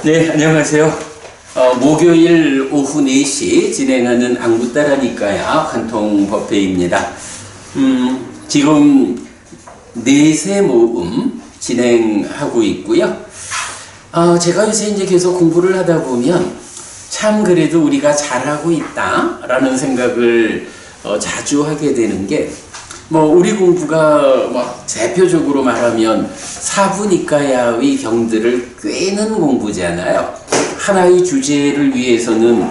네, 안녕하세요. 목요일 오후 4시 진행하는 안구따라니까야 관통법회입니다. 지금 넷의 모음 진행하고 있고요. 제가 요새 이제 계속 공부를 하다 보면 참 그래도 우리가 잘하고 있다라는 생각을 자주 하게 되는 게, 우리 공부가 대표적으로 말하면 사부니까야의 경들을 꿰는 공부잖아요. 하나의 주제를 위해서는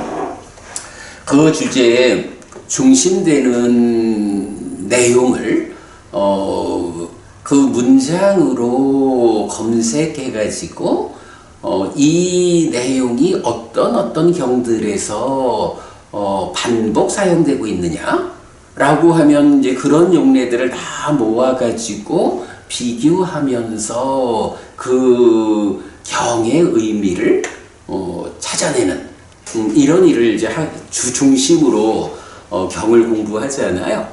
그 주제에 중심되는 내용을 그 문장으로 검색해가지고 이 내용이 어떤 경들에서 반복 사용되고 있느냐 라고 하면 이제 그런 용례들을 다 모아가지고 비교하면서 그 경의 의미를 찾아내는 이런 일을 이제 중심으로 경을 공부하잖아요.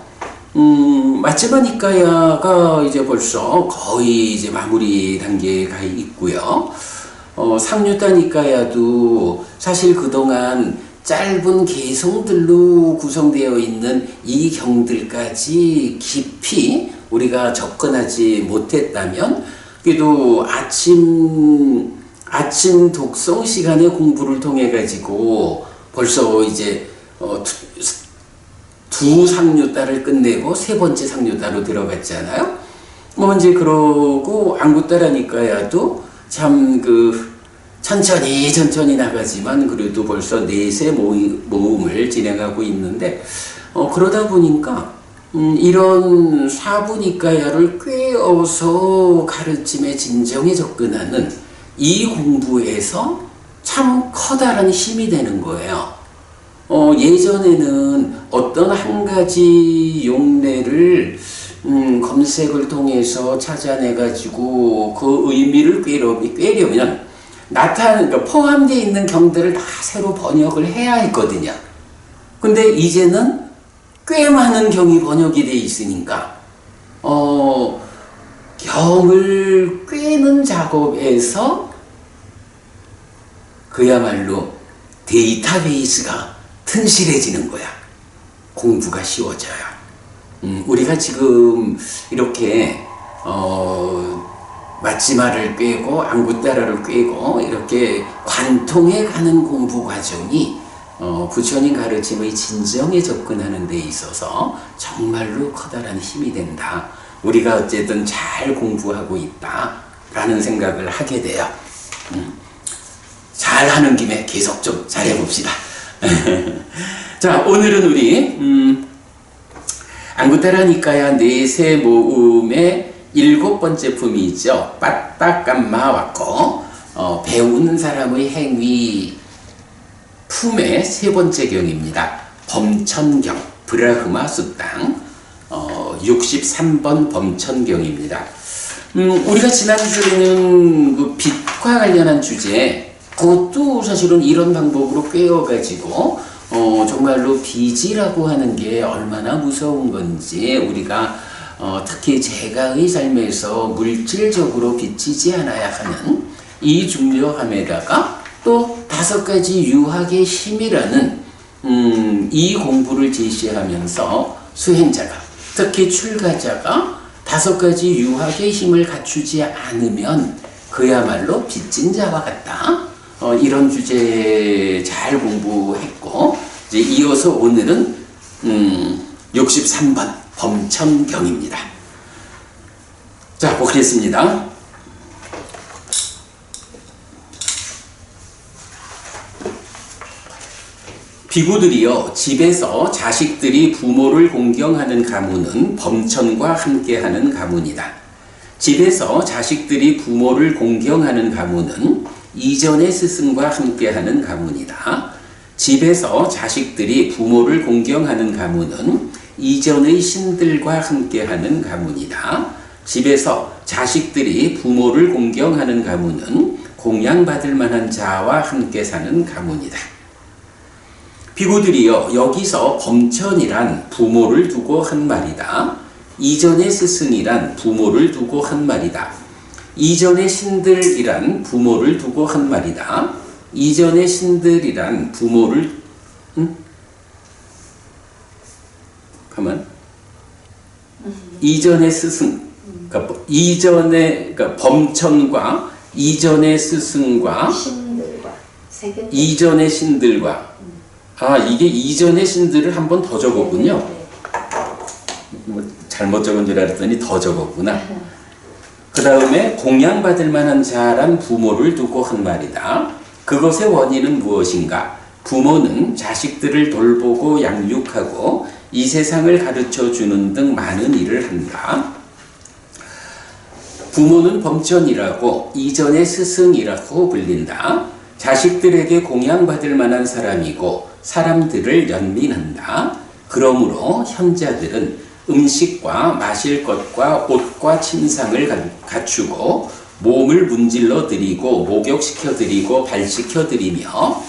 마츠바니까야가 이제 벌써 거의 이제 마무리 단계에 가 있고요. 상류다니까야도 사실 그동안 짧은 개성들로 구성되어 있는 이 경들까지 깊이 우리가 접근하지 못했다면, 그래도 아침 독성 시간의 공부를 통해 가지고 벌써 이제 두 상류다를 끝내고 세 번째 상류다로 들어갔잖아요. 이제 그러고 안구따라니까야도 참 천천히 나가지만 그래도 벌써 넷의 모음을 진행하고 있는데, 그러다 보니까 이런 사부니까야를 꿰어서 가르침에 진정에 접근하는 이 공부에서 참 커다란 힘이 되는 거예요. 예전에는 어떤 한 가지 용례를 검색을 통해서 찾아내가지고 그 의미를 꿰려면 그러니까 포함되어 있는 경들을 다 새로 번역을 해야 했거든요. 근데 이제는 꽤 많은 경이 번역이 되어 있으니까 경을 꿰는 작업에서 그야말로 데이터베이스가 튼실해지는 거야. 공부가 쉬워져요. 우리가 지금 이렇게 마치마를 꿰고 안구따라를 꿰고 이렇게 관통해 가는 공부 과정이 부처님 가르침의 진정에 접근하는 데 있어서 정말로 커다란 힘이 된다. 우리가 어쨌든 잘 공부하고 있다라는 생각을 하게 돼요. 잘하는 김에 계속 좀 잘해봅시다. 자, 오늘은 우리 안구따라니까야 넷의 모음의 7번째 품이죠. 빠따깜마 왔고, 배우는 사람의 행위 품의 3번째 경입니다. 범천경, 브라흐마 수땅 63번 범천경입니다. 우리가 지난주에는 그 빛과 관련한 주제, 그것도 사실은 이런 방법으로 꿰어가지고 정말로 빛이라고 하는 게 얼마나 무서운 건지, 우리가 특히 제가의 삶에서 물질적으로 비치지 않아야 하는 이 중요함에다가 또 5가지 유학의 힘이라는 이 공부를 제시하면서 수행자가, 특히 출가자가 5가지 유학의 힘을 갖추지 않으면 그야말로 빚진 자와 같다. 이런 주제 잘 공부했고, 이제 이어서 오늘은 63번 범천경입니다. 자, 보겠습니다. 비구들이여, 집에서 자식들이 부모를 공경하는 가문은 범천과 함께하는 가문이다. 집에서 자식들이 부모를 공경하는 가문은 이전의 스승과 함께하는 가문이다. 집에서 자식들이 부모를 공경하는 가문은 이전의 신들과 함께하는 가문이다. 집에서 자식들이 부모를 공경하는 가문은 공양받을 만한 자와 함께 사는 가문이다. 비구들이여, 여기서 범천이란 부모를 두고 한 말이다. 이전의 스승이란 부모를 두고 한 말이다. 이전의 신들이란 부모를 두고 한 말이다. 이전의 신들이란 부모를 가만 이전의 스승 그러니까 그러니까 범천과 이전의 스승과 신들과 이전의 신들과 이게 이전의 신들을 한 번 더 적었군요. 뭐 잘못 적은 줄 알았더니 더 적었구나. 그 다음에 공양받을 만한 자란 부모를 두고 한 말이다. 그것의 원인은 무엇인가? 부모는 자식들을 돌보고 양육하고 이 세상을 가르쳐 주는 등 많은 일을 한다. 부모는 범천이라고 이전의 스승이라고 불린다. 자식들에게 공양받을 만한 사람이고 사람들을 연민한다. 그러므로 현자들은 음식과 마실 것과 옷과 침상을 갖추고 몸을 문질러 드리고 목욕시켜 드리고 발시켜 드리며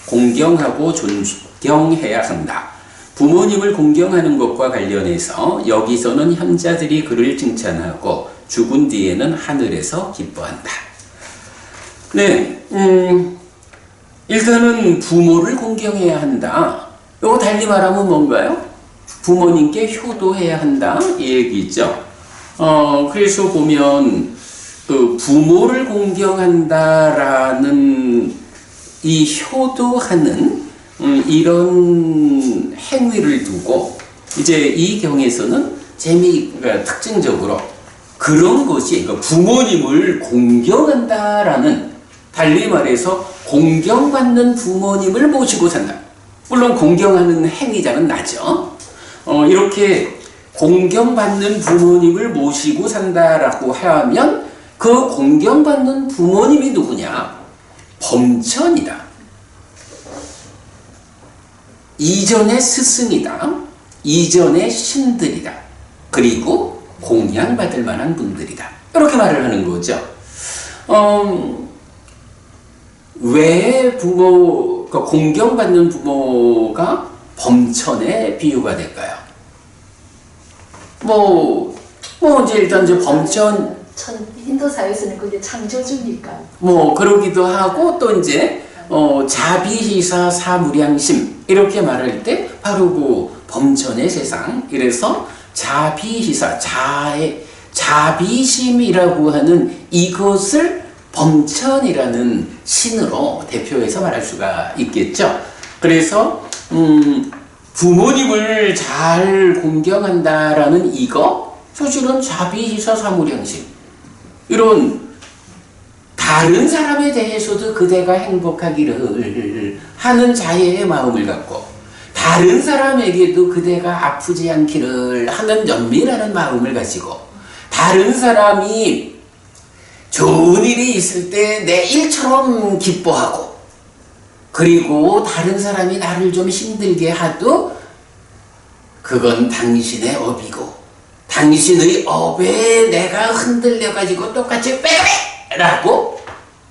공경하고 존경해야 한다. 부모님을 공경하는 것과 관련해서 여기서는 현자들이 그를 칭찬하고 죽은 뒤에는 하늘에서 기뻐한다. 네, 일단은 부모를 공경해야 한다. 이거 달리 말하면 뭔가요? 부모님께 효도해야 한다 이 얘기죠. 그래서 보면 그 부모를 공경한다라는 이 효도하는 이런 행위를 두고 이제 이 경에서는 그러니까 특징적으로 그런 것이 그러니까 부모님을 공경한다라는 달리 말해서 공경받는 부모님을 모시고 산다. 물론 공경하는 행위자는 나죠. 이렇게 공경받는 부모님을 모시고 산다라고 하면 그 공경받는 부모님이 누구냐? 범천이다. 이전의 스승이다. 이전의 신들이다. 그리고 공양받을 만한 분들이다. 이렇게 말을 하는 거죠. 왜 그러니까 공경받는 부모가 범천의 비유가 될까요? 이제 일단 범천 힌두 사회에서는 그게 창조주니까. 그러기도 하고 또 이제 자비희사 사무량심 이렇게 말할 때 바로 그 범천의 세상. 이래서 자비희사 자비심이라고 하는 이것을 범천이라는 신으로 대표해서 말할 수가 있겠죠. 그래서 부모님을 잘 공경한다라는 이거 사실은 자비희사 사무량심 이런 다른 사람에 대해서도 그대가 행복하기를 하는 자애의 마음을 갖고 다른 사람에게도 그대가 아프지 않기를 하는 연민하는 마음을 가지고 다른 사람이 좋은 일이 있을 때 내 일처럼 기뻐하고 그리고 다른 사람이 나를 좀 힘들게 하도 그건 당신의 업이고 당신의 업에 내가 흔들려가지고 똑같이 빼라고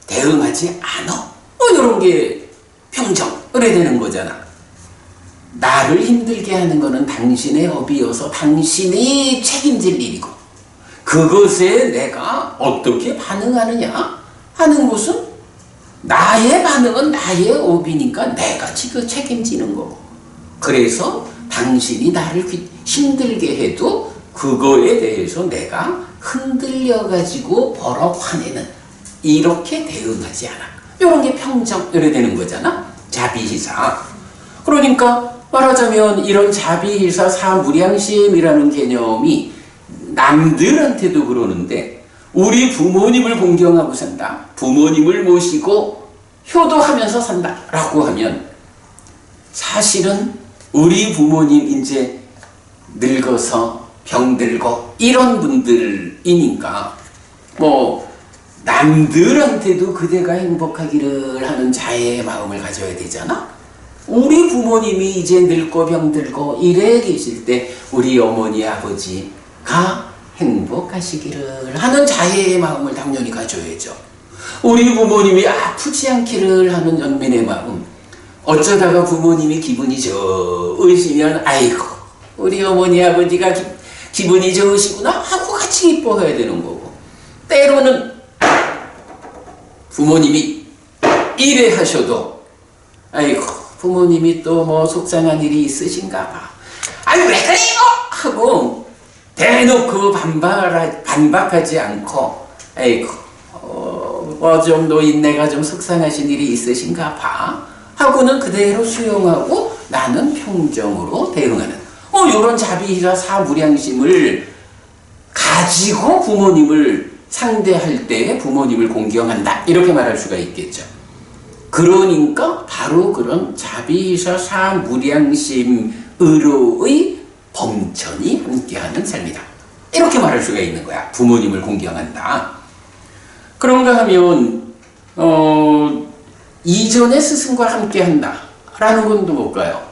대응하지 않아. 이런 게 평정. 그래 되는 거잖아. 나를 힘들게 하는 거는 당신의 업이어서 당신이 책임질 일이고 그것에 내가 어떻게 반응하느냐 하는 것은 나의 반응은 나의 업이니까 내가 지금 책임지는 거고 그래서 당신이 나를 힘들게 해도 그거에 대해서 내가 흔들려가지고 버럭 화내는 이렇게 대응하지 않아. 이런 게 평정 이래 되는 거잖아. 자비희사. 그러니까 말하자면 이런 자비희사 사무량심이라는 개념이 남들한테도 그러는데 우리 부모님을 공경하고 산다. 부모님을 모시고 효도하면서 산다. 라고 하면 사실은 우리 부모님 이제 늙어서 병들고 이런 분들이니까 남들한테도 그대가 행복하기를 하는 자애의 마음을 가져야 되잖아. 우리 부모님이 이제 늙고 병들고 이래 계실 때 우리 어머니 아버지가 행복하시기를 하는 자애의 마음을 당연히 가져야죠. 우리 부모님이 아프지 않기를 하는 연민의 마음. 어쩌다가 부모님이 기분이 좋으시면 아이고 우리 어머니 아버지가 기분이 좋으시구나 하고 같이 기뻐해야 되는 거고 때로는 부모님이 이래 하셔도 아이고 부모님이 또 뭐 속상한 일이 있으신가 봐. 아유 왜 그래요? 하고 대놓고 반박하지 않고 아이고 좀 노인네가 좀 속상하신 일이 있으신가 봐 하고는 그대로 수용하고 나는 평정으로 대응하는 이런 자비와 사무량심을 가지고 부모님을 상대할 때 부모님을 공경한다 이렇게 말할 수가 있겠죠. 그러니까 바로 그런 자비와 사무량심으로의 범천이 함께하는 삶이다 이렇게 말할 수가 있는 거야. 부모님을 공경한다. 그런가 하면 이전의 스승과 함께한다 라는 건 또 뭘까요?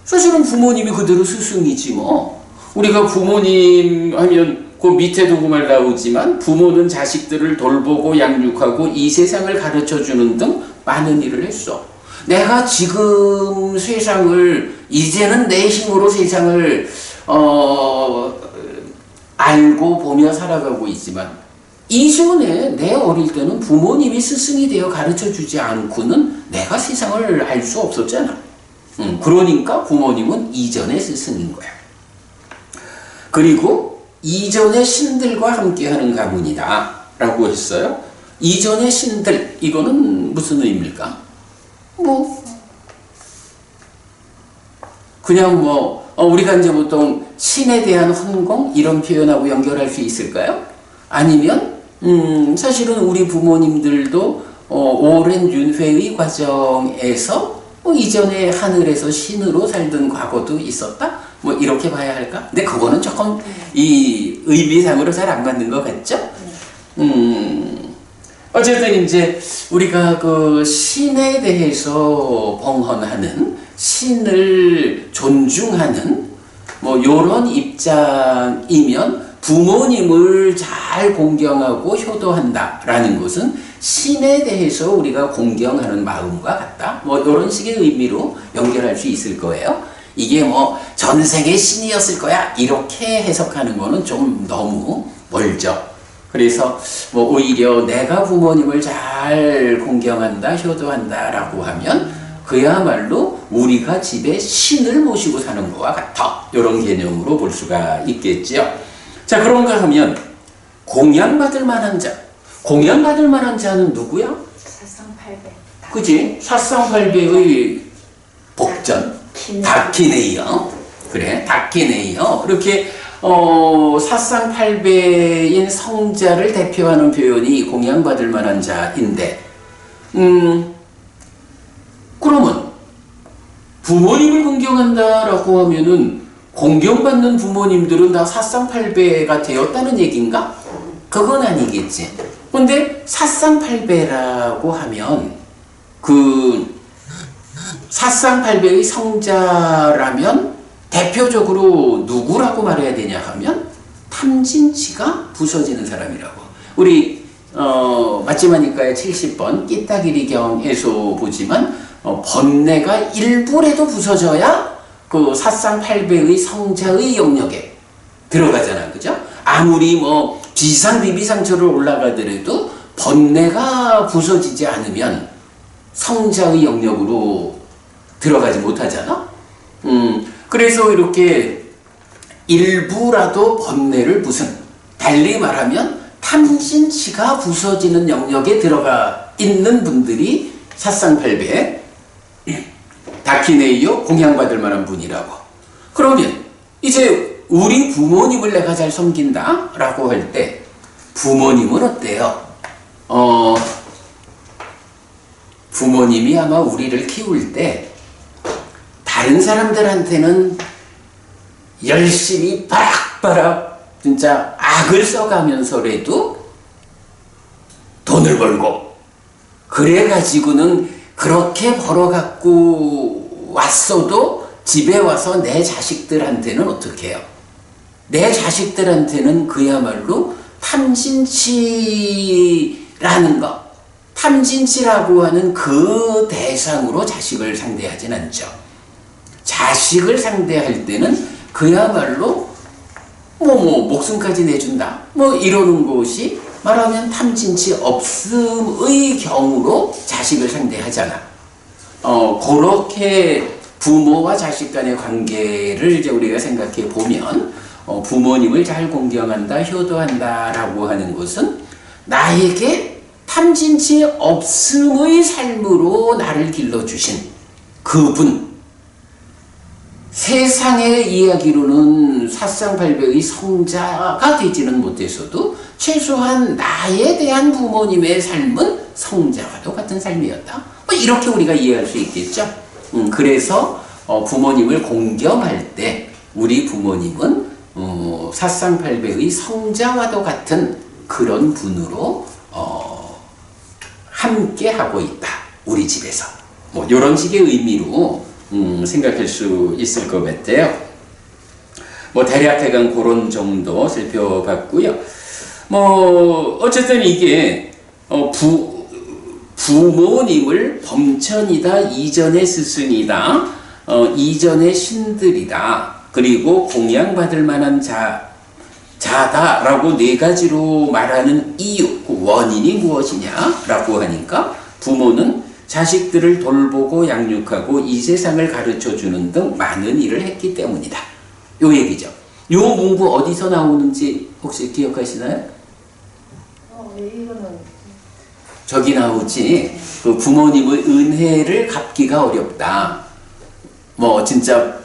사실은 부모님이 그대로 스승이지 뭐. 우리가 부모님 하면 그 밑에도 그 말 나오지만 부모는 자식들을 돌보고 양육하고 이 세상을 가르쳐주는 등 많은 일을 했어. 내가 지금 세상을 이제는 내 힘으로 세상을 알고 보며 살아가고 있지만 이전에 내 어릴 때는 부모님이 스승이 되어 가르쳐주지 않고는 내가 세상을 알 수 없었잖아. 그러니까 부모님은 이전의 스승인 거야. 그리고 이전의 신들과 함께하는 가문이다 라고 했어요. 이전의 신들 이거는 무슨 의미입니까? 그냥 우리가 이제 보통 신에 대한 헌공 이런 표현하고 연결할 수 있을까요? 아니면 사실은 우리 부모님들도 오랜 윤회의 과정에서 이전에 하늘에서 신으로 살던 과거도 있었다? 이렇게 봐야 할까? 근데 그거는 조금 이 의미상으로 잘 안 맞는 것 같죠? 어쨌든 이제 우리가 그 신에 대해서 봉헌하는 신을 존중하는 요런 입장이면 부모님을 잘 공경하고 효도한다라는 것은 신에 대해서 우리가 공경하는 마음과 같다. 이런 식의 의미로 연결할 수 있을 거예요. 이게 전생의 신이었을 거야 이렇게 해석하는 거는 좀 너무 멀죠. 그래서 오히려 내가 부모님을 잘 공경한다, 효도한다 라고 하면 그야말로 우리가 집에 신을 모시고 사는 것과 같아. 이런 개념으로 볼 수가 있겠죠. 자, 그런가 하면 공양받을 만한 자. 공양받을 만한 자는 누구야? 사상팔배. 그지? 사상팔배의 복전. 다키네이어. 그래, 다키네이어. 이렇게 사상팔배인 성자를 대표하는 표현이 공양받을 만한 자인데 그러면 부모님을 공경한다라고 하면은 공경받는 부모님들은 다 사상팔배가 되었다는 얘기인가? 그건 아니겠지. 근데 사상팔배라고 하면 그 사상팔배의 성자라면 대표적으로 누구라고 말해야 되냐 하면 탐진치가 부서지는 사람이라고. 우리 맞지마니까의 70번 끼따기리경에서 보지만 번뇌가 일부라도 부서져야 그 사상팔배의 성자의 영역에 들어가잖아. 그죠? 아무리 비상비비상처를 올라가더라도 번뇌가 부서지지 않으면 성자의 영역으로 들어가지 못하잖아. 그래서 이렇게 일부라도 번뇌를 부순, 달리 말하면 탐진치가 부서지는 영역에 들어가 있는 분들이 사상팔배 다키네이어 공양받을 만한 분이라고. 그러면 이제 우리 부모님을 내가 잘 섬긴다 라고 할 때 부모님은 어때요? 부모님이 아마 우리를 키울 때 다른 사람들한테는 열심히 바락바락 진짜 악을 써가면서라도 돈을 벌고 그래가지고는 그렇게 벌어갖고 왔어도 집에 와서 내 자식들한테는 어떻게 해요? 내 자식들한테는 그야말로 탐진치라는 것, 탐진치라고 하는 그 대상으로 자식을 상대하진 않죠. 자식을 상대할 때는 그야말로 목숨까지 내준다 이러는 것이 말하면 탐진치 없음의 경우로 자식을 상대하잖아. 그렇게 부모와 자식 간의 관계를 이제 우리가 생각해 보면, 부모님을 잘 공경한다, 효도한다라고 하는 것은 나에게 탐진치 없음의 삶으로 나를 길러주신 그분, 세상의 이야기로는 사상팔배의 성자가 되지는 못했어도 최소한 나에 대한 부모님의 삶은 성자와도 같은 삶이었다. 이렇게 우리가 이해할 수 있겠죠. 그래서 부모님을 공경할 때 우리 부모님은 사상팔배의 성자와도 같은 그런 분으로 함께 하고 있다. 우리 집에서. 뭐 이런 식의 의미로 생각할 수 있을 것 같아요. 뭐 대략해간 그런 정도 살펴봤고요. 뭐 어쨌든 이게 부모님을 범천이다, 이전의 스승이다, 이전의 신들이다, 그리고 공양받을 만한 자다라고 네 가지로 말하는 이유, 그 원인이 무엇이냐라고 하니까 부모는 자식들을 돌보고 양육하고 이 세상을 가르쳐주는 등 많은 일을 했기 때문이다. 요 얘기죠. 요 문구 어디서 나오는지 혹시 기억하시나요? 이거는 저기 나오지. 그 부모님의 은혜를 갚기가 어렵다. 뭐 진짜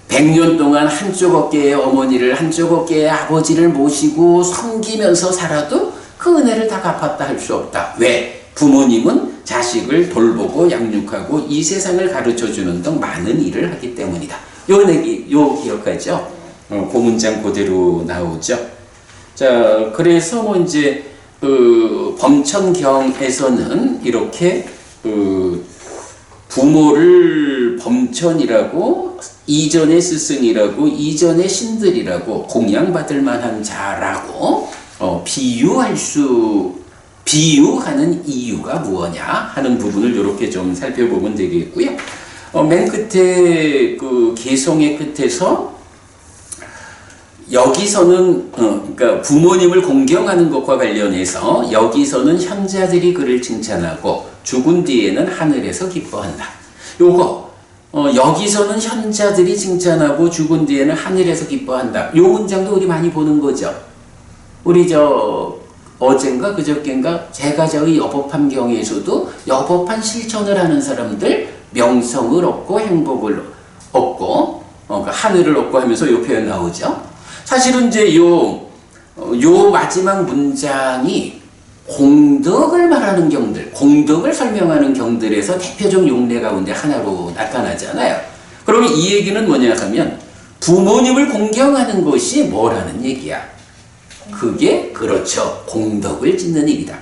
100년 동안 한쪽 어깨에 어머니를 한쪽 어깨에 아버지를 모시고 섬기면서 살아도 그 은혜를 다 갚았다 할 수 없다. 왜? 부모님은 자식을 돌보고 양육하고 이 세상을 가르쳐주는 등 많은 일을 하기 때문이다. 요 얘기, 요 기억하죠? 그 문장 그대로 나오죠. 자, 그래서 뭐 이제 그 범천경에서는 이렇게 그 부모를 범천이라고, 이전의 스승이라고, 이전의 신들이라고, 공양받을 만한 자라고 비유하는 이유가 무엇냐 하는 부분을 이렇게 좀 살펴보면 되겠고요. 맨 끝에 그 개성의 끝에서 여기서는 그러니까 부모님을 공경하는 것과 관련해서 여기서는 현자들이 그를 칭찬하고 죽은 뒤에는 하늘에서 기뻐한다. 요거 여기서는 현자들이 칭찬하고 죽은 뒤에는 하늘에서 기뻐한다. 요 문장도 우리 많이 보는 거죠. 우리 어젠가 그저께인가 제가 저희 여법함경에서도 여법한 실천을 하는 사람들 명성을 얻고 행복을 얻고 그러니까 하늘을 얻고 하면서 요 표현 나오죠. 사실은 이제 요 마지막 문장이 공덕을 말하는 경들, 공덕을 설명하는 경들에서 대표적 용례 가운데 하나로 나타나잖아요. 그러면 이 얘기는 뭐냐 하면 부모님을 공경하는 것이 뭐라는 얘기야? 그게 그렇죠. 공덕을 짓는 일이다.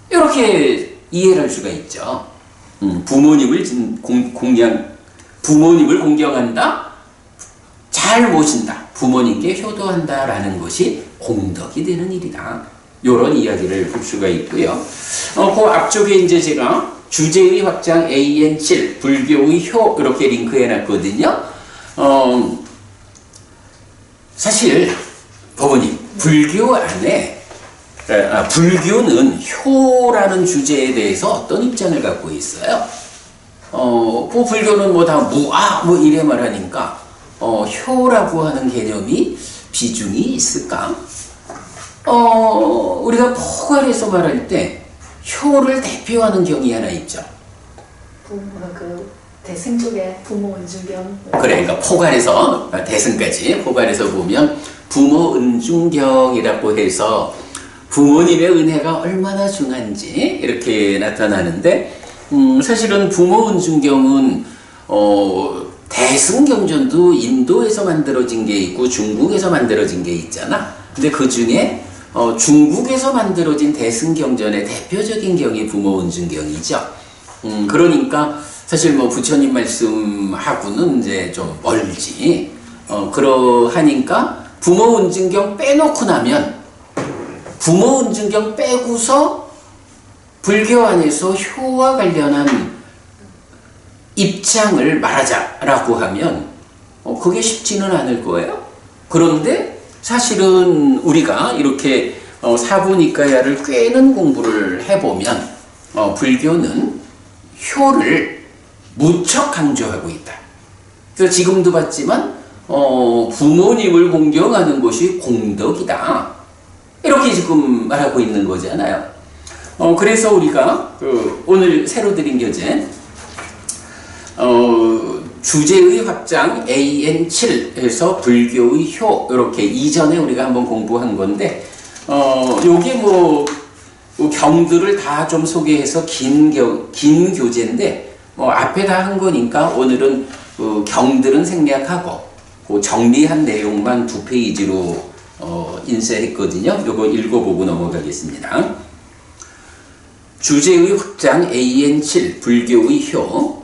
이렇게 이해를 할 수가 있죠. 부모님을 공경한다. 잘 모신다. 부모님께 효도한다라는 것이 공덕이 되는 일이다. 이런 이야기를 할 수가 있고요. 그 앞쪽에 이제 제가 주제의 확장 AN7 불교의 효 이렇게 링크해 놨거든요. 사실 부모님 불교 안에 불교는 효라는 주제에 대해서 어떤 입장을 갖고 있어요? 그 불교는 뭐 다 무아 뭐 이래 말하니까 효라고 하는 개념이 비중이 있을까? 우리가 포괄해서 말할 때 효를 대표하는 경이 하나 있죠. 그 대승 쪽에 부모 은중경. 그래, 그러니까 포괄해서 대승까지 포괄해서 보면 부모 은중경이라고 해서 부모님의 은혜가 얼마나 중한지 이렇게 나타나는데 사실은 부모 은중경은 대승경전도 인도에서 만들어진 게 있고 중국에서 만들어진 게 있잖아. 근데 그 중에 중국에서 만들어진 대승경전의 대표적인 경이 부모 은중경이죠. 그러니까 사실 뭐 부처님 말씀하고는 이제 좀 멀지. 그러하니까 부모 은중경 빼놓고 나면 부모 은중경 빼고서 불교 안에서 효와 관련한 입장을 말하자라고 하면 그게 쉽지는 않을 거예요. 그런데 사실은 우리가 이렇게 사부니까야를 꽤는 공부를 해보면 불교는 효를 무척 강조하고 있다. 그래서 지금도 봤지만 부모님을 공경하는 것이 공덕이다. 이렇게 지금 말하고 있는 거잖아요. 그래서 우리가 오늘 새로 드린 교재 주제의 확장 AN7에서 불교의 효 이렇게 이전에 우리가 한번 공부한 건데 요게 뭐 경들을 다 좀 소개해서 긴 교재인데 앞에 다 한 거니까 오늘은 경들은 생략하고 정리한 내용만 2페이지로 인쇄했거든요. 요거 읽어보고 넘어가겠습니다. 주제의 확장 AN7 불교의 효.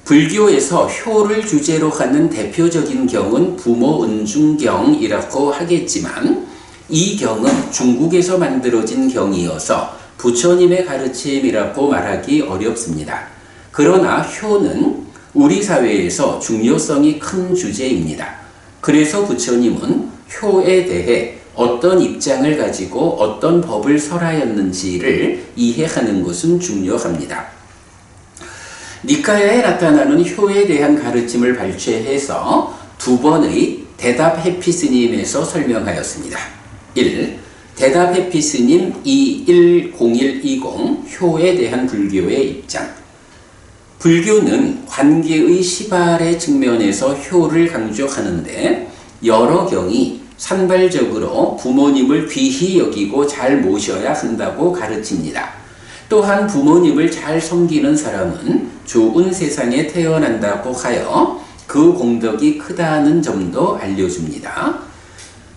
불교에서 효를 주제로 하는 대표적인 경은 부모은중경이라고 하겠지만 이 경은 중국에서 만들어진 경이어서 부처님의 가르침이라고 말하기 어렵습니다. 그러나 효는 우리 사회에서 중요성이 큰 주제입니다. 그래서 부처님은 효에 대해 어떤 입장을 가지고 어떤 법을 설하였는지를 이해하는 것은 중요합니다. 니카야에 나타나는 효에 대한 가르침을 발췌해서 2번의 대답 해피스님에서 설명하였습니다. 1. 대답 해피스님 210120 효에 대한 불교의 입장. 불교는 관계의 시발의 측면에서 효를 강조하는데 여러 경이 산발적으로 부모님을 귀히 여기고 잘 모셔야 한다고 가르칩니다. 또한 부모님을 잘 섬기는 사람은 좋은 세상에 태어난다고 하여 그 공덕이 크다는 점도 알려줍니다.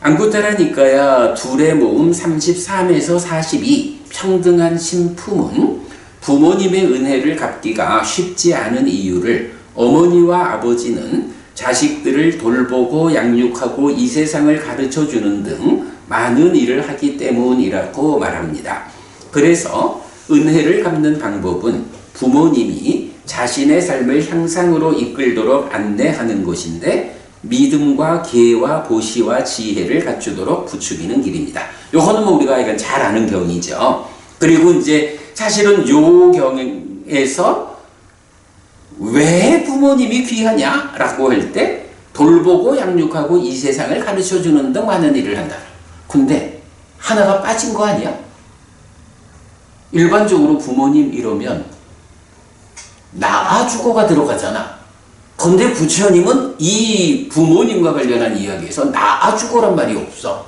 안구타라 니까야 둘의 모음 33에서 42 평등한 신품은 부모님의 은혜를 갚기가 쉽지 않은 이유를 어머니와 아버지는 자식들을 돌보고 양육하고 이 세상을 가르쳐주는 등 많은 일을 하기 때문이라고 말합니다. 그래서 은혜를 갚는 방법은 부모님이 자신의 삶을 향상으로 이끌도록 안내하는 것인데 믿음과 계와 보시와 지혜를 갖추도록 부추기는 길입니다. 요거는 뭐 우리가 이건 잘 아는 경이죠. 그리고 이제 사실은 요 경에서 왜 부모님이 귀하냐라고 할 때 돌보고 양육하고 이 세상을 가르쳐주는 등 많은 일을 한다. 근데 하나가 빠진 거 아니야? 일반적으로 부모님 이러면 낳아주고가 들어가잖아. 근데 부처님은 이 부모님과 관련한 이야기에서 낳아주고란 말이 없어.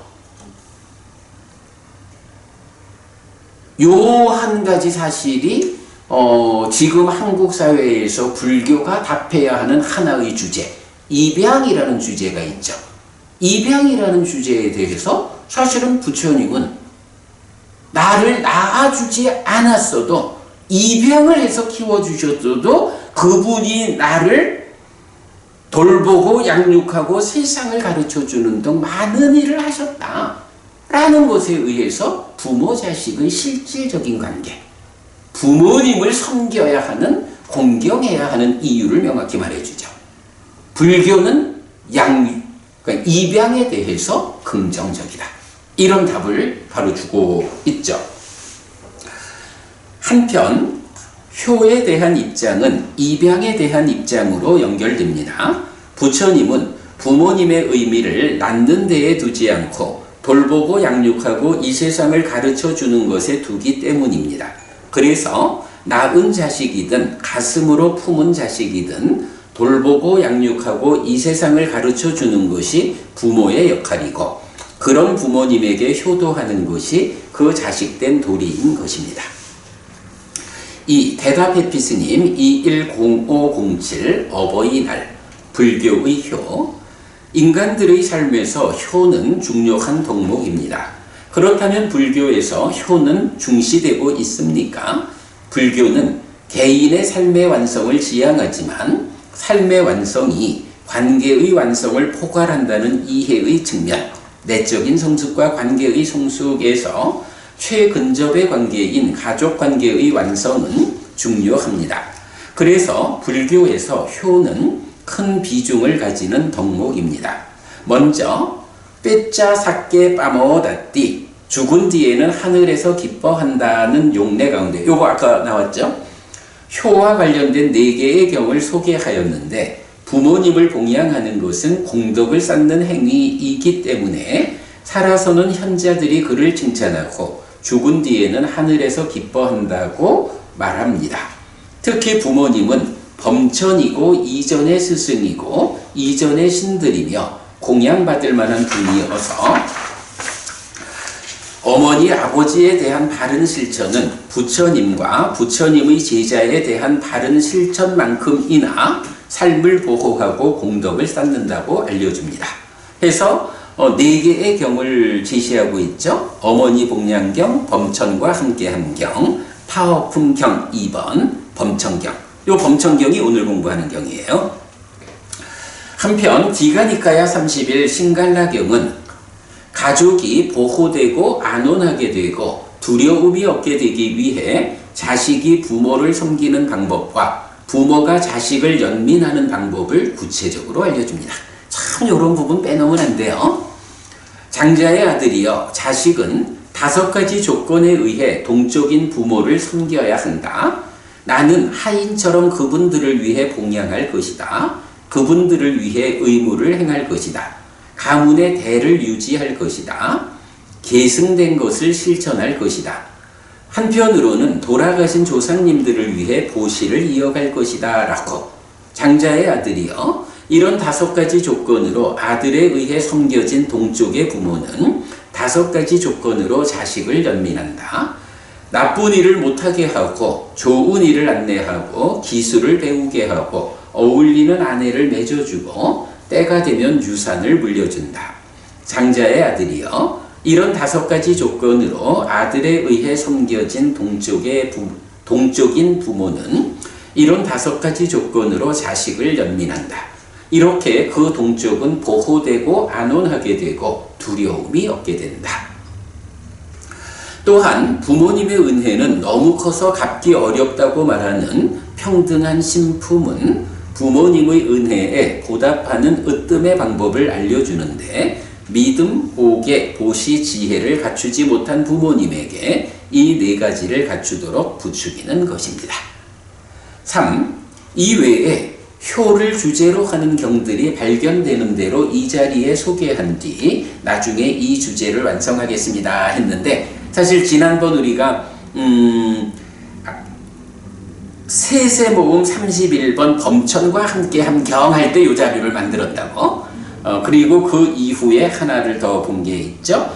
요 한 가지 사실이 지금 한국 사회에서 불교가 답해야 하는 하나의 주제, 입양이라는 주제가 있죠. 입양이라는 주제에 대해서 사실은 부처님은 나를 낳아주지 않았어도 입양을 해서 키워주셨어도 그분이 나를 돌보고 양육하고 세상을 가르쳐주는 등 많은 일을 하셨다 라는 것에 의해서 부모 자식의 실질적인 관계, 부모님을 섬겨야 하는, 공경해야 하는 이유를 명확히 말해주죠. 불교는 그러니까 입양에 대해서 긍정적이다. 이런 답을 바로 주고 있죠. 한편 효에 대한 입장은 입양에 대한 입장으로 연결됩니다. 부처님은 부모님의 의미를 낳는 데에 두지 않고 돌보고 양육하고 이 세상을 가르쳐주는 것에 두기 때문입니다. 그래서 낳은 자식이든 가슴으로 품은 자식이든 돌보고 양육하고 이 세상을 가르쳐주는 것이 부모의 역할이고 그런 부모님에게 효도하는 것이 그 자식된 도리인 것입니다. 이 대답 해피스님 210507 어버이날 불교의 효. 인간들의 삶에서 효는 중요한 덕목입니다. 그렇다면 불교에서 효는 중시되고 있습니까? 불교는 개인의 삶의 완성을 지향하지만 삶의 완성이 관계의 완성을 포괄한다는 이해의 측면, 내적인 성숙과 관계의 성숙에서 최근접의 관계인 가족 관계의 완성은 중요합니다. 그래서 불교에서 효는 큰 비중을 가지는 덕목입니다. 먼저 빼짜 삭게 빠먹었다띠 죽은 뒤에는 하늘에서 기뻐한다는 용례 가운데 요거 아까 나왔죠? 효와 관련된 4개의 경을 소개하였는데 부모님을 봉양하는 것은 공덕을 쌓는 행위이기 때문에 살아서는 현자들이 그를 칭찬하고 죽은 뒤에는 하늘에서 기뻐한다고 말합니다. 특히 부모님은 범천이고 이전의 스승이고 이전의 신들이며 공양받을 만한 분이어서 어머니 아버지에 대한 바른 실천은 부처님과 부처님의 제자에 대한 바른 실천만큼이나 삶을 보호하고 공덕을 쌓는다고 알려줍니다. 해서 4개의 경을 제시하고 있죠. 어머니 복량경, 범천과 함께한 경, 파어품경 2번, 범천경. 요 범천경이 오늘 공부하는 경이에요. 한편 디가니카야 30일 신갈라경은 가족이 보호되고 안온하게 되고 두려움이 없게 되기 위해 자식이 부모를 섬기는 방법과 부모가 자식을 연민하는 방법을 구체적으로 알려줍니다. 참 이런 부분 빼놓으면 안 돼요. 장자의 아들이여 자식은 5가지 조건에 의해 동적인 부모를 섬겨야 한다. 나는 하인처럼 그분들을 위해 봉양할 것이다. 그분들을 위해 의무를 행할 것이다. 가문의 대를 유지할 것이다. 계승된 것을 실천할 것이다. 한편으로는 돌아가신 조상님들을 위해 보시를 이어갈 것이다 라고 장자의 아들이여 이런 5가지 조건으로 아들에 의해 섬겨진 동쪽의 부모는 5가지 조건으로 자식을 연민한다. 나쁜 일을 못하게 하고 좋은 일을 안내하고 기술을 배우게 하고 어울리는 아내를 맺어주고 때가 되면 유산을 물려준다. 장자의 아들이여 이런 5가지 조건으로 아들에 의해 섬겨진 동쪽인 부모는 이런 5가지 조건으로 자식을 연민한다. 이렇게 그 동쪽은 보호되고 안온하게 되고 두려움이 없게 된다. 또한 부모님의 은혜는 너무 커서 갚기 어렵다고 말하는 평등한 신품은 부모님의 은혜에 보답하는 으뜸의 방법을 알려주는데 믿음, 오계, 보시, 지혜를 갖추지 못한 부모님에게 이 4가지를 갖추도록 부추기는 것입니다. 3. 이외에 효를 주제로 하는 경들이 발견되는 대로 이 자리에 소개한 뒤 나중에 이 주제를 완성하겠습니다 했는데 사실 지난번 우리가 세세모음 31번 범천과 함께한 경 할 때 이 자료를 만들었다고 그리고 그 이후에 하나를 더 본 게 있죠.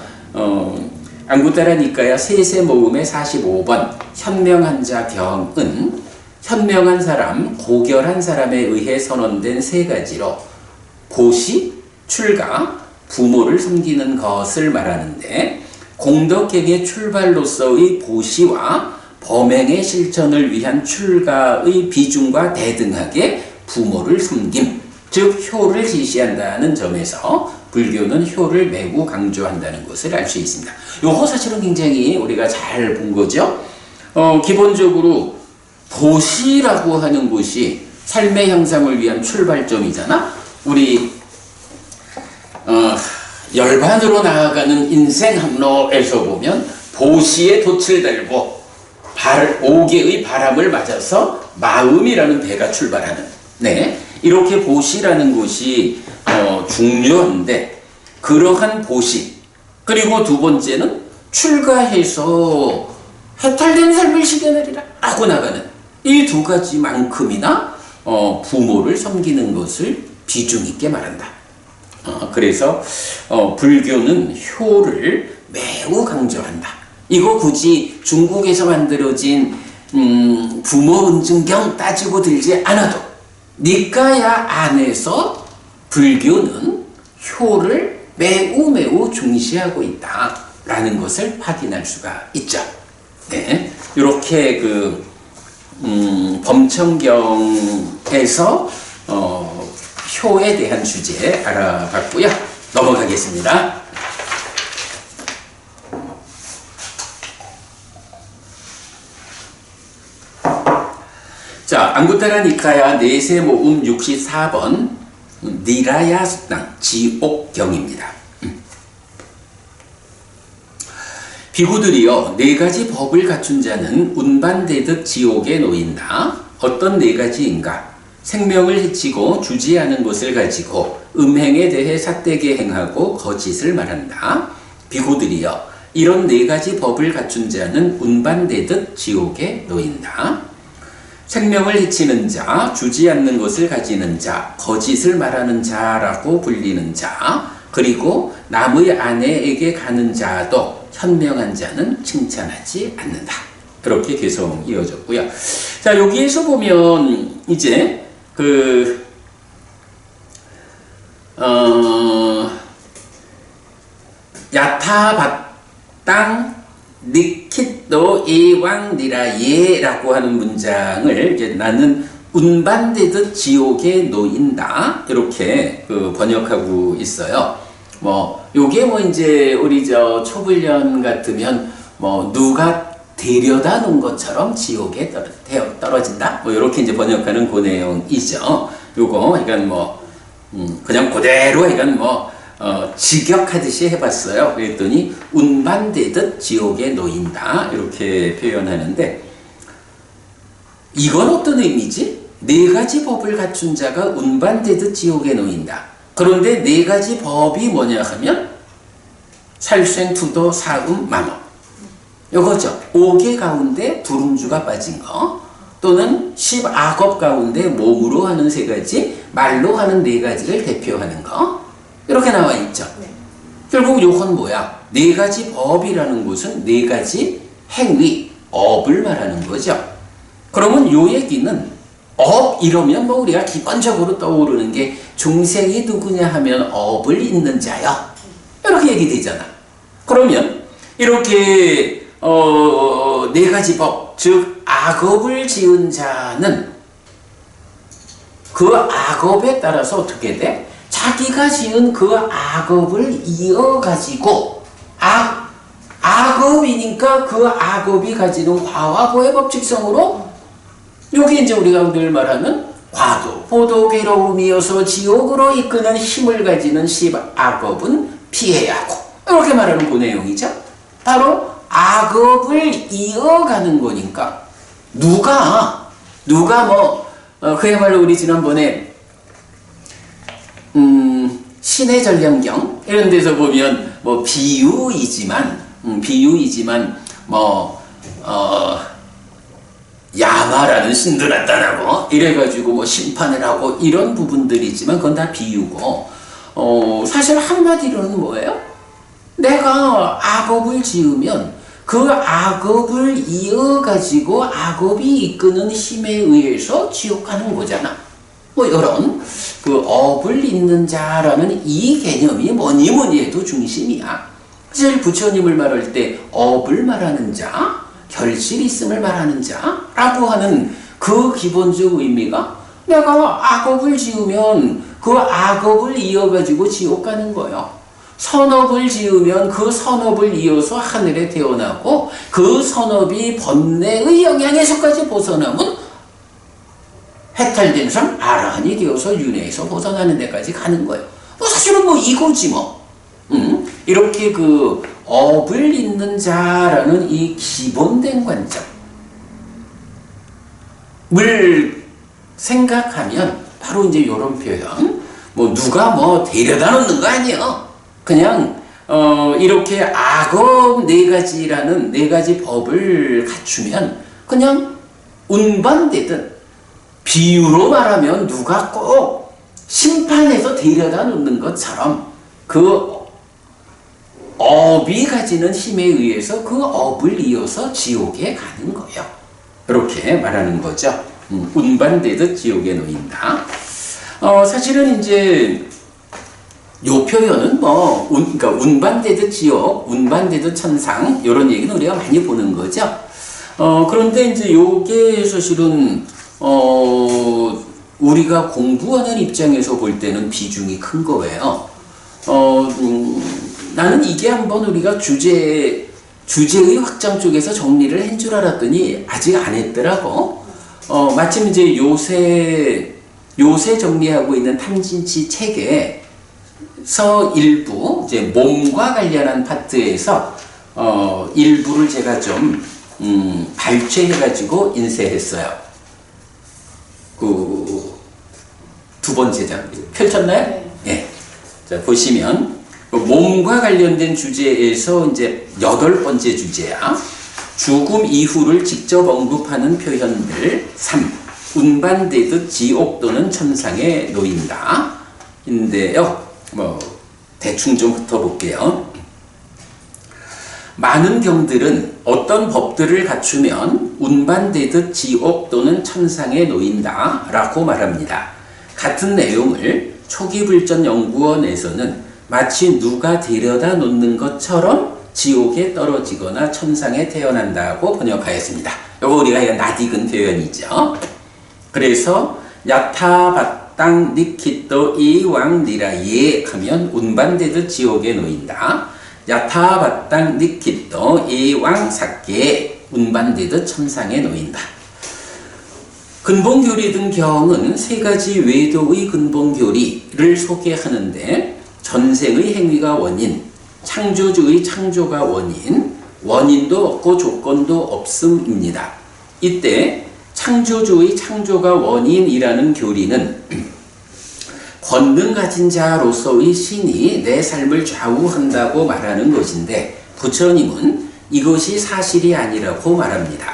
안구따라 니까야 세세모음의 45번 현명한 자 경은 현명한 사람, 고결한 사람에 의해 선언된 3가지로 보시, 출가, 부모를 섬기는 것을 말하는데 공덕행의 출발로서의 보시와 범행의 실천을 위한 출가의 비중과 대등하게 부모를 섬김, 즉 효를 지시한다는 점에서 불교는 효를 매우 강조한다는 것을 알 수 있습니다. 요거 사실은 굉장히 우리가 잘 본 거죠. 기본적으로 보시라고 하는 것이 삶의 향상을 위한 출발점이잖아. 우리 열반으로 나아가는 인생 항로에서 보면 보시에 돛을 달고 5개의 바람을 맞아서 마음이라는 배가 출발하는 이렇게 보시라는 것이 중요한데 그러한 보시 그리고 2번째는 출가해서 해탈된 삶을 실현하리라 하고 나가는 이 2가지만큼이나 부모를 섬기는 것을 비중 있게 말한다. 그래서 불교는 효를 매우 강조한다. 이거 굳이 중국에서 만들어진 부모 은증경 따지고 들지 않아도 니까야 안에서 불교는 효를 매우 중시하고 있다라는 것을 확인할 수가 있죠. 네, 이렇게 범천경에서 효에 대한 주제 알아봤고요. 넘어가겠습니다. 자, 안구따라 니카야 네세모음 64번 니라야 숙당 지옥경입니다. 비구들이여 네 가지 법을 갖춘 자는 운반되듯 지옥에 놓인다. 어떤 네 가지인가? 생명을 해치고 주지 않은 것을 가지고 음행에 대해 삿되게 행하고 거짓을 말한다. 비구들이여 이런 네 가지 법을 갖춘 자는 운반되듯 지옥에 놓인다. 생명을 해치는 자, 주지 않는 것을 가지는 자, 거짓을 말하는 자라고 불리는 자, 그리고 남의 아내에게 가는 자도 현명한 자는 칭찬하지 않는다. 그렇게 계속 이어졌고요. 자, 여기에서 보면 이제 야타바땅 니킷도 예왕니라예라고 하는 문장을 이제 나는 운반되듯 지옥에 놓인다 이렇게 번역하고 있어요. 요게 이제 우리 초불련 같으면 누가 데려다 놓은 것처럼 지옥에 떨어진다. 이렇게 이제 번역하는 그 내용이죠. 요거 그러니까 그냥 그대로 그러니까 직역하듯이 해봤어요. 그랬더니 운반되듯 지옥에 놓인다 이렇게 표현하는데 이건 어떤 의미지? 네 가지 법을 갖춘 자가 운반되듯 지옥에 놓인다. 그런데 네 가지 법이 뭐냐 하면 살생, 투도, 사음, 만호 요거죠. 5개 가운데 두lum주가 빠진 거 또는 10악업 가운데 몸으로 하는 3가지, 말로 하는 4가지를 대표하는 거 이렇게 나와 있죠. 결국 요건 뭐야? 4가지 법이라는 것은 4가지 행위, 업을 말하는 거죠. 그러면 요 얘기는 업 이러면 우리가 기본적으로 떠오르는 게 중생이 누구냐 하면 업을 잇는 자요. 이렇게 얘기되잖아. 그러면 이렇게 4가지 법, 즉 악업을 지은 자는 그 악업에 따라서 어떻게 돼? 자기가 지은 그 악업을 이어가지고 악업이니까 그 악업이 가지는 과화보의 법칙성으로 여기 이제 우리가 늘 말하는 과도, 보도, 괴로움이어서 지옥으로 이끄는 힘을 가지는 10악업은 피해야 하고 이렇게 말하는 그 내용이죠. 바로 악업을 이어가는 거니까 누가 그야말로 우리 지난번에 신의 전령경 이런 데서 보면 비유이지만 야마라는 신도 나타나고 이래가지고 심판을 하고 이런 부분들이지만 그건 다 비유고 사실 한마디로는 뭐예요? 내가 악업을 지으면 그 악업을 이어가지고 악업이 이끄는 힘에 의해서 지옥 가는 거잖아. 이런 업을 잇는 자라는 이 개념이 뭐니 해도 중심이야. 사실 부처님을 말할 때 업을 말하는 자, 결실 있음을 말하는 자라고 하는 그 기본적 의미가 내가 악업을 지으면 그 악업을 이어가지고 지옥 가는 거예요. 선업을 지으면 그 선업을 이어서 하늘에 태어나고 그 선업이 번뇌의 영향에서까지 벗어나면 해탈된 사람 아라한이 되어서 윤회에서 벗어나는 데까지 가는 거예요. 사실은 이거지 이렇게 업을 잇는 자라는 이 기본된 관점을 생각하면 바로 이제 이런 표현 누가 데려다 놓는 거 아니에요. 그냥 이렇게 악업 4가지라는 4가지 법을 갖추면 그냥 운반되든 비유로 말하면 누가 꼭 심판해서 데려다 놓는 것처럼 그 업이 가지는 힘에 의해서 그 업을 이어서 지옥에 가는 거예요. 이렇게 말하는 거죠. 운반되듯 지옥에 놓인다. 사실은 이제 요 표현은 그러니까 운반되듯 지옥, 운반되듯 천상 이런 얘기는 우리가 많이 보는 거죠. 그런데 이제 요게 사실은 우리가 공부하는 입장에서 볼 때는 비중이 큰 거예요. 나는 이게 한번 우리가 주제의 확장 쪽에서 정리를 한 줄 알았더니 아직 안 했더라고. 마침 이제 요새 정리하고 있는 탐진치 책에서 일부 이제 몸과 관련한 파트에서 일부를 제가 좀 발췌해가지고 인쇄했어요. 그 두 번째 장 펼쳤나요? 네. 예. 자, 보시면 몸과 관련된 주제에서 이제 8번째 주제야. 죽음 이후를 직접 언급하는 표현들 3. 운반되듯 지옥 또는 천상에 놓인다. 인데요. 대충 좀 훑어볼게요. 많은 경들은 어떤 법들을 갖추면 운반되듯 지옥 또는 천상에 놓인다 라고 말합니다. 같은 내용을 초기불전연구원에서는 마치 누가 데려다 놓는 것처럼 지옥에 떨어지거나 천상에 태어난다고 번역하였습니다. 이거 우리가 낯익은 표현이죠. 그래서 야타바땅 니키또 이왕니라예 하면 운반되듯 지옥에 놓인다. 야타바땅 니키또 이왕사께 운반되듯 천상에 놓인다. 근본교리 등 경은 세 가지 외도의 근본교리를 소개하는데 전생의 행위가 원인, 창조주의 창조가 원인, 원인도 없고 조건도 없음입니다. 이때 창조주의 창조가 원인이라는 교리는 권능 가진 자로서의 신이 내 삶을 좌우한다고 말하는 것인데 부처님은 이것이 사실이 아니라고 말합니다.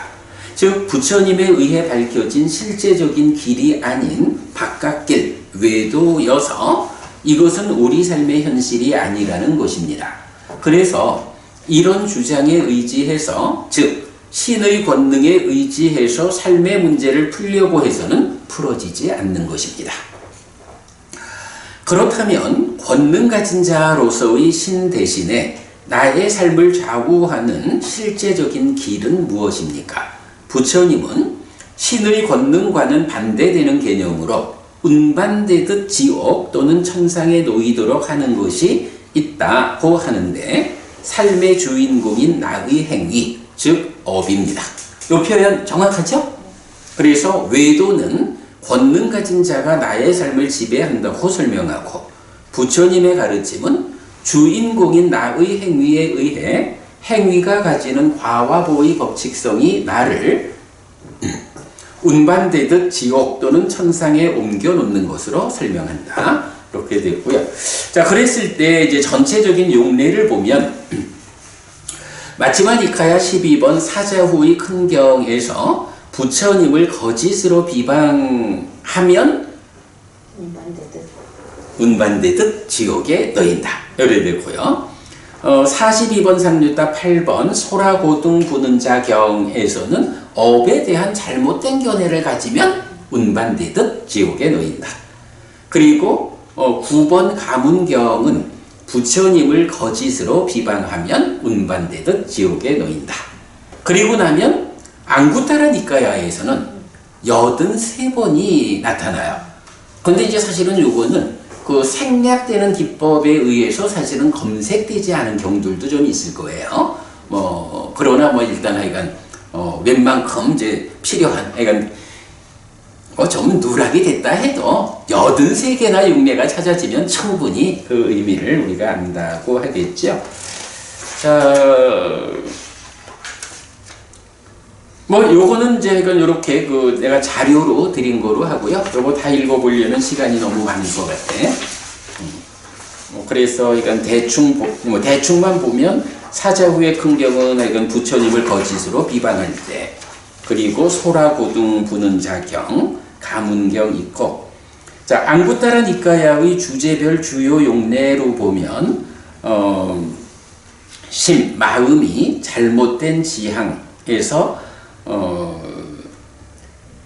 즉 부처님에 의해 밝혀진 실제적인 길이 아닌 바깥길, 외도여서 이것은 우리 삶의 현실이 아니라는 것입니다. 그래서 이런 주장에 의지해서 즉 신의 권능에 의지해서 삶의 문제를 풀려고 해서는 풀어지지 않는 것입니다. 그렇다면 권능 가진 자로서의 신 대신에 나의 삶을 좌우하는 실제적인 길은 무엇입니까? 부처님은 신의 권능과는 반대되는 개념으로 운반되듯 지옥 또는 천상에 놓이도록 하는 것이 있다고 하는데 삶의 주인공인 나의 행위, 즉 업입니다. 이 표현 정확하죠? 그래서 외도는 권능 가진 자가 나의 삶을 지배한다고 설명하고 부처님의 가르침은 주인공인 나의 행위에 의해 행위가 가지는 과와보의 법칙성이 나를 운반되듯 지옥 또는 천상에 옮겨 놓는 것으로 설명한다. 이렇게 됐고요. 자, 그랬을 때 이제 전체적인 용례를 보면 마치마 니카야 12번 사자후의 큰경에서 부처님을 거짓으로 비방하면 운반되듯 지옥에 놓인다. 이래 되고요. 42번 상류타 8번 소라고등 부는자 경에서는 업에 대한 잘못된 견해를 가지면 운반되듯 지옥에 놓인다. 그리고 9번 가문경은 부처님을 거짓으로 비방하면 운반되듯 지옥에 놓인다. 그리고 나면 앙구타라 니까야에서는 83번이 나타나요. 근데 이제 사실은 요거는 그 생략되는 기법에 의해서 사실은 검색되지 않은 경들도 좀 있을 거예요. 그러나 일단 하여간 웬만큼 이제 필요한, 하여간 좀 누락이 됐다 해도 83개나 용례가 찾아지면 충분히 그 의미를 우리가 안다고 하겠죠. 자, 요거는 이제 이렇게 내가 자료로 드린 거로 하고요. 요거 다 읽어보려면 시간이 너무 많을 것 같아. 그래서 이건 대충만 보면 사자후의 큰경은 이건 부처님을 거짓으로 비방할 때, 그리고 소라고등 부는 자경, 가문경 있고, 자, 앙구타라 니까야의 주제별 주요 용례로 보면 마음이 잘못된 지향에서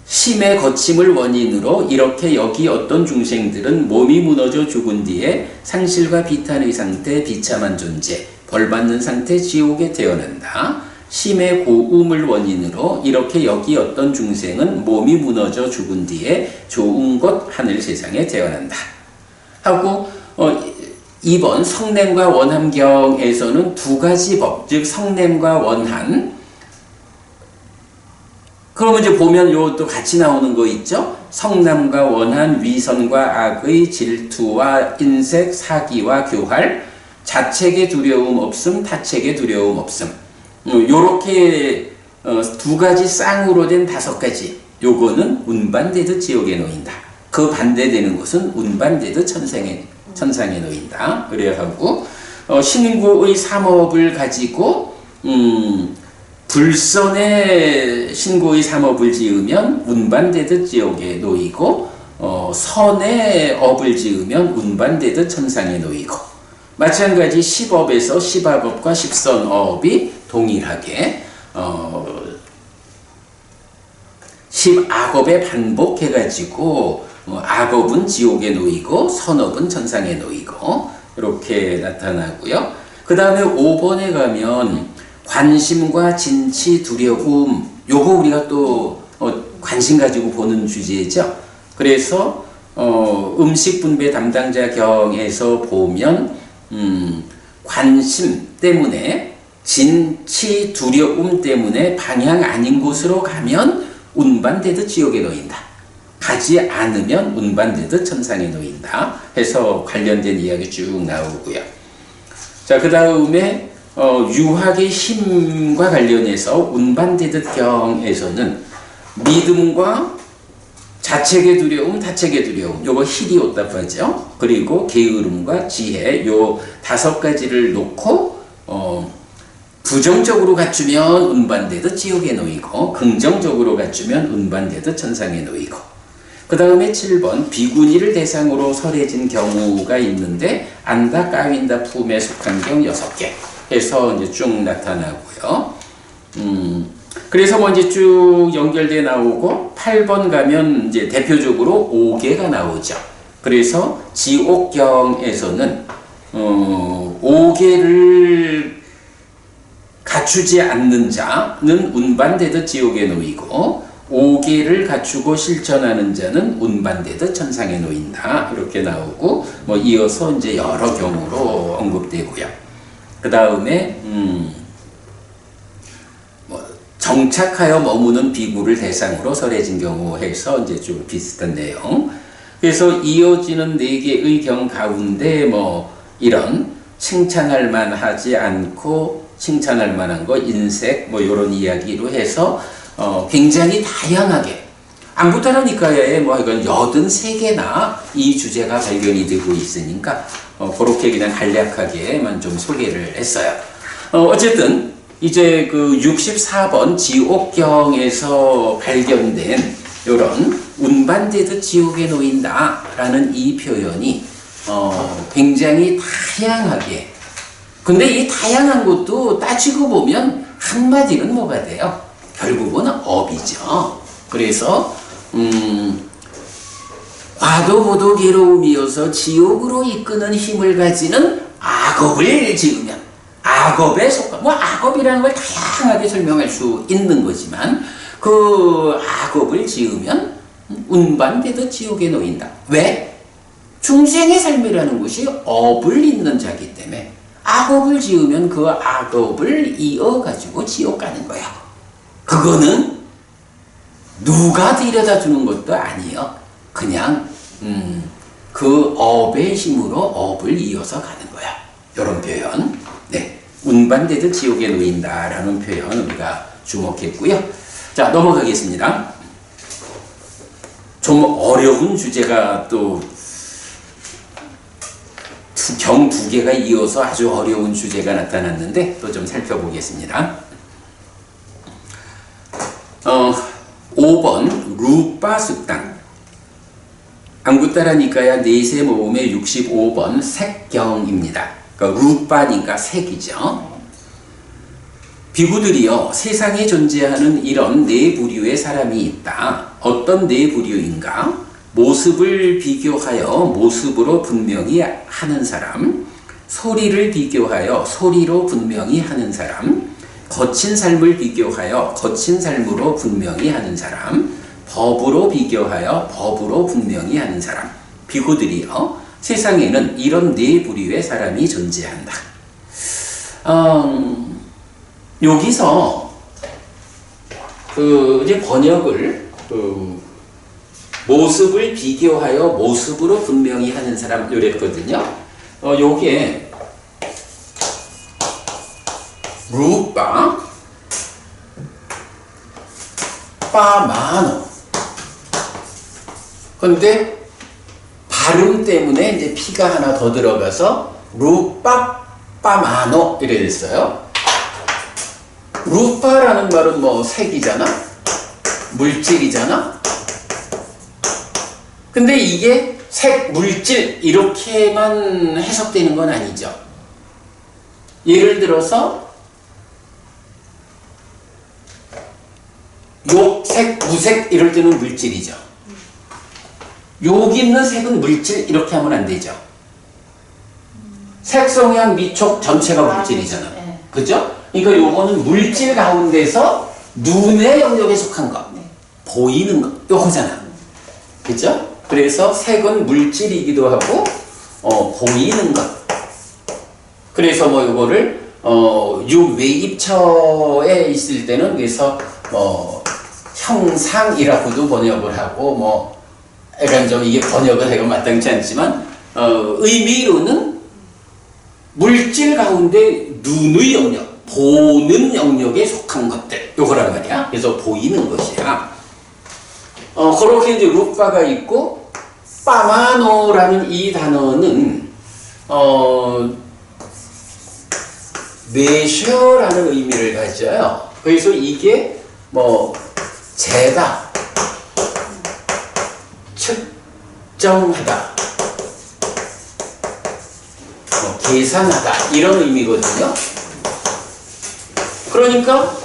심의 거침을 원인으로 이렇게 여기 어떤 중생들은 몸이 무너져 죽은 뒤에 상실과 비탄의 상태, 비참한 존재, 벌받는 상태, 지옥에 태어난다. 심의 고음을 원인으로 이렇게 여기 어떤 중생은 몸이 무너져 죽은 뒤에 좋은 곳 하늘 세상에 태어난다. 하고 2번 성냄과 원함경에서는 두 가지 법, 즉 성냄과 원한. 그러면 이제 보면 요것도 같이 나오는 거 있죠? 성남과 원한, 위선과 악의, 질투와 인색, 사기와 교활, 자책의 두려움 없음, 타책의 두려움 없음. 요렇게 두 가지 쌍으로 된 5가지. 요거는 운반되듯 지옥에 놓인다. 그 반대되는 것은 운반되듯 천상에 놓인다. 그래야 하고 신구의 삼업을 가지고 불선의 신고의 삼업을 지으면 운반되듯 지옥에 놓이고 선의 업을 지으면 운반되듯 천상에 놓이고 마찬가지 십업에서 십악업과 십선업이 동일하게 십악업에 반복해가지고 악업은 지옥에 놓이고 선업은 천상에 놓이고 이렇게 나타나고요. 그 다음에 5번에 가면 관심과 진치, 두려움 요거 우리가 또 관심 가지고 보는 주제죠. 그래서 음식 분배 담당자 경에서 보면 관심 때문에 진치, 두려움 때문에 방향 아닌 곳으로 가면 운반되듯 지옥에 놓인다. 가지 않으면 운반되듯 천상에 놓인다. 해서 관련된 이야기 쭉 나오고요. 자, 그 다음에 유학의 힘과 관련해서 운반되듯 경에서는 믿음과 자책의 두려움, 타책의 두려움, 요거 히리오답하죠. 그리고 게으름과 지혜, 요 5가지를 놓고 부정적으로 갖추면 운반되듯 지옥에 놓이고 긍정적으로 갖추면 운반되듯 천상에 놓이고 그 다음에 7번 비구니를 대상으로 설해진 경우가 있는데 안다, 까윈다, 품에 속한 경 6개 해서 이제 쭉 나타나고요. 그래서 뭐 이제 쭉 연결돼 나오고 8번 가면 이제 대표적으로 5개가 나오죠. 그래서 지옥경에서는 5개를 갖추지 않는 자는 운반되듯 지옥에 놓이고 5개를 갖추고 실천하는 자는 운반되듯 천상에 놓인다. 이렇게 나오고 뭐 이어서 이제 여러 경우로 언급되고요. 그 다음에 정착하여 머무는 비구를 대상으로 설해진 경우 해서 이제 좀 비슷한 내용. 그래서 이어지는 4개의 경 가운데 뭐 이런 칭찬할 만하지 않고 칭찬할 만한 거 인색 뭐 이런 이야기로 해서 굉장히 다양하게 안구따라니까에 뭐 이건 83개나 이 주제가 발견이 되고 있으니까 그렇게 그냥 간략하게만 좀 소개를 했어요. 어쨌든 이제 그 64번 지옥경에서 발견된 이런 운반되듯 지옥에 놓인다라는 이 표현이 굉장히 다양하게 근데 이 다양한 것도 따지고 보면 한마디는 뭐가 돼요? 결국은 업이죠. 그래서 과도보도 괴로움이어서 지옥으로 이끄는 힘을 가지는 악업을 지으면 악업에 속한 뭐 악업이라는 걸 다양하게 설명할 수 있는 거지만 그 악업을 지으면 운반되듯 지옥에 놓인다. 왜? 중생의 삶이라는 것이 업을 잇는 자기 때문에 악업을 지으면 그 악업을 이어가지고 지옥 가는 거야. 그거는 누가 들여다 주는 것도 아니에요. 그냥 그 업의 힘으로 업을 이어서 가는 거야. 이런 표현. 네, 운반되듯 지옥에 놓인다라는 표현 우리가 주목했고요. 자, 넘어가겠습니다. 좀 어려운 주제가 또 경 2개가 이어서 아주 어려운 주제가 나타났는데 또 좀 살펴보겠습니다. 5번 루파 숙당 안구따라니까야 네세 모음의 65번 색경입니다. 그러니까 루파니까 색이죠. 비구들이여 세상에 존재하는 이런 4부류의 사람이 있다. 어떤 4부류인가? 모습을 비교하여 모습으로 분명히 하는 사람, 소리를 비교하여 소리로 분명히 하는 사람, 거친 삶을 비교하여 거친 삶으로 분명히 하는 사람, 법으로 비교하여 법으로 분명히 하는 사람. 비구들이요, 세상에는 이런 4부류의 사람이 존재한다. 여기서 이제 번역을 모습을 비교하여 모습으로 분명히 하는 사람 이랬거든요. 요게 루빠 빠마노. 근데 발음 때문에 이제 피가 하나 더 들어가서 루빠 빠마노 이래 됐어요. 루빠라는 말은 뭐 색이잖아, 물질이잖아. 근데 이게 색, 물질 이렇게만 해석되는 건 아니죠. 예를 들어서 욕색, 무색 이럴 때는 물질이죠. 여기 있는 색은 물질 이렇게 하면 안 되죠. 색, 성향, 미촉 전체가 물질이잖아. 네. 그죠? 그러니까 요거는 물질 가운데서 눈의 영역에 속한 것, 보이는 것, 요거잖아. 그죠? 그래서 색은 물질이기도 하고 보이는 것. 그래서 뭐 요거를 유외입처에 있을 때는 그래서 형상이라고도 번역을 하고 뭐 약간 좀 이게 번역은 내가 마땅치 않지만 의미로는 물질 가운데 눈의 영역, 보는 영역에 속한 것들 요거란 말이야. 그래서 보이는 것이야. 그렇게 이제 루파가 있고 빠마노라는 이 단어는 메셔라는 의미를 가져요. 그래서 이게 뭐 재다, 측정하다, 계산하다 이런 의미거든요. 그러니까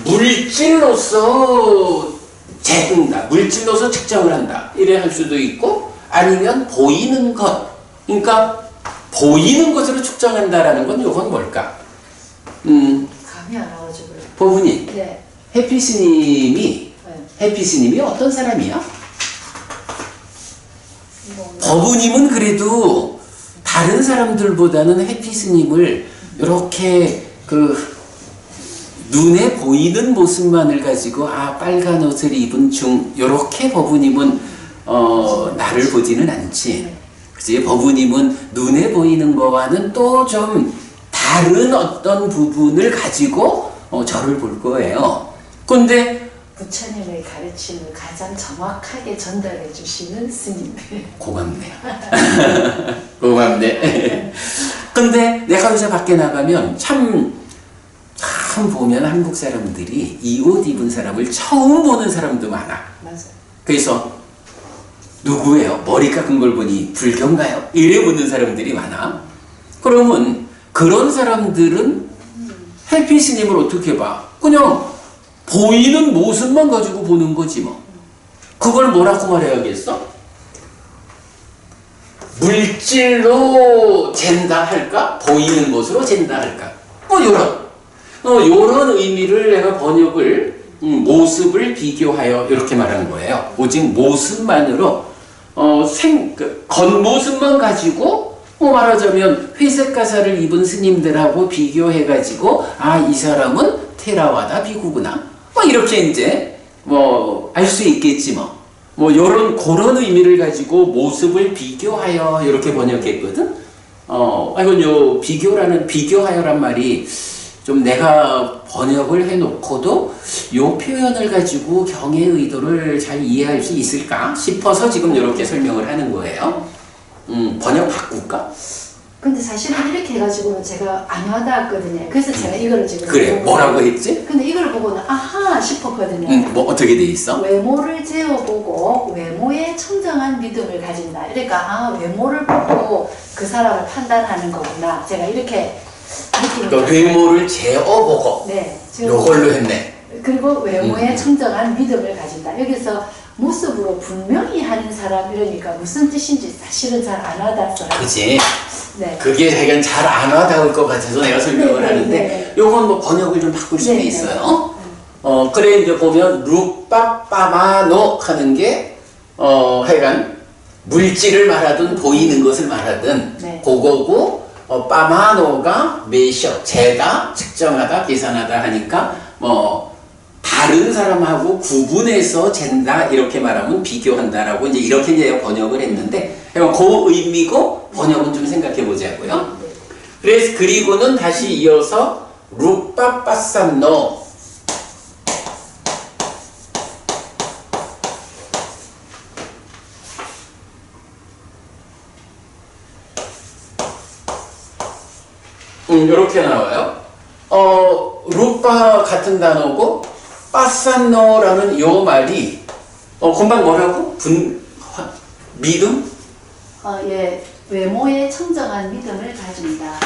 물질로서 재는다, 물질로서 측정을 한다 이래 할 수도 있고 아니면 보이는 것, 그러니까 보이는 것으로 측정한다라는 건 이건 뭘까? 감이 안 와가지고. 보부님, 네. 해피스님이 어떤 사람이야? 뭐, 버부님은 그래도 다른 사람들보다는 해피스님을 이렇게 눈에 보이는 모습만을 가지고 빨간 옷을 입은 중 이렇게 버부님은 나를 보지는 않지. 그치? 버부님은 눈에 보이는 거와는 또 좀 다른 어떤 부분을 가지고 저를 볼 거예요. 근데 부처님의 가르침을 가장 정확하게 전달해 주시는 스님. 고맙네. 고맙네. 근데 내가 요새 밖에 나가면 참 보면 한국 사람들이 이 옷 입은 사람을 처음 보는 사람도 많아. 맞아요. 그래서 누구예요? 머리 깎은 걸 보니 불교인가요? 이래 묻는 사람들이 많아. 그러면 그런 사람들은 해피 스님을 어떻게 봐? 그냥 보이는 모습만 가지고 보는 거지 뭐. 그걸 뭐라고 말해야겠어? 물질로 잰다 할까? 보이는 것으로 잰다 할까? 요런 의미를 내가 번역을 모습을 비교하여 이렇게 말하는 거예요. 오직 모습만으로 겉모습만 가지고 말하자면 회색 가사를 입은 스님들하고 비교해가지고 이 사람은 테라와다 비구구나 이렇게 이제 알 수 있겠지 그런 의미를 가지고 모습을 비교하여 이렇게 번역했거든. 이건 비교하여란 말이 좀 내가 번역을 해놓고도 요 표현을 가지고 경의 의도를 잘 이해할 수 있을까 싶어서 지금 이렇게 설명을 하는 거예요. 번역 바꿀까? 근데 사실은 이렇게 해가지고는 제가 안 와닿았거든요. 그래서 제가 이거를 지금. 그래, 뭐라고 했지? 근데 이걸 보고는 아하 싶었거든요. 뭐 어떻게 돼 있어? 외모를 재어보고 외모에 청정한 믿음을 가진다. 그러니까 외모를 보고 그 사람을 판단하는 거구나. 제가 이렇게 그러니까 외모를 재어보고 네, 요걸로 했네. 그리고 외모에 청정한 믿음을 가진다. 여기서 모습으로 분명히 하는 사람 이러니까 무슨 뜻인지 사실은 잘 안 와닿았어요. 그치? 네. 그게 되게 잘 안 와닿을 것 같아서 내가 설명을 네, 하는데 네. 요건 뭐 번역을 좀 바꿀 수도 네, 있어요. 그래 이제 보면 루빠빠마노 하는 게 하여간 물질을 말하든 보이는 것을 말하든 네. 그거고 빠마노가 메셔, 재다, 측정하다, 계산하다 하니까 다른 사람하고 구분해서 잰다 이렇게 말하면 비교한다라고 이제 번역을 했는데 그 의미고 번역은 좀 생각해 보자고요. 그래서 그리고는 다시 이어서 루빠 빠산노. 이렇게 나와요. 루빠 같은 단어고 빠산노라는 요 말이 금방 뭐라고? 믿음? 예, 외모에 청정한 믿음을 가진다.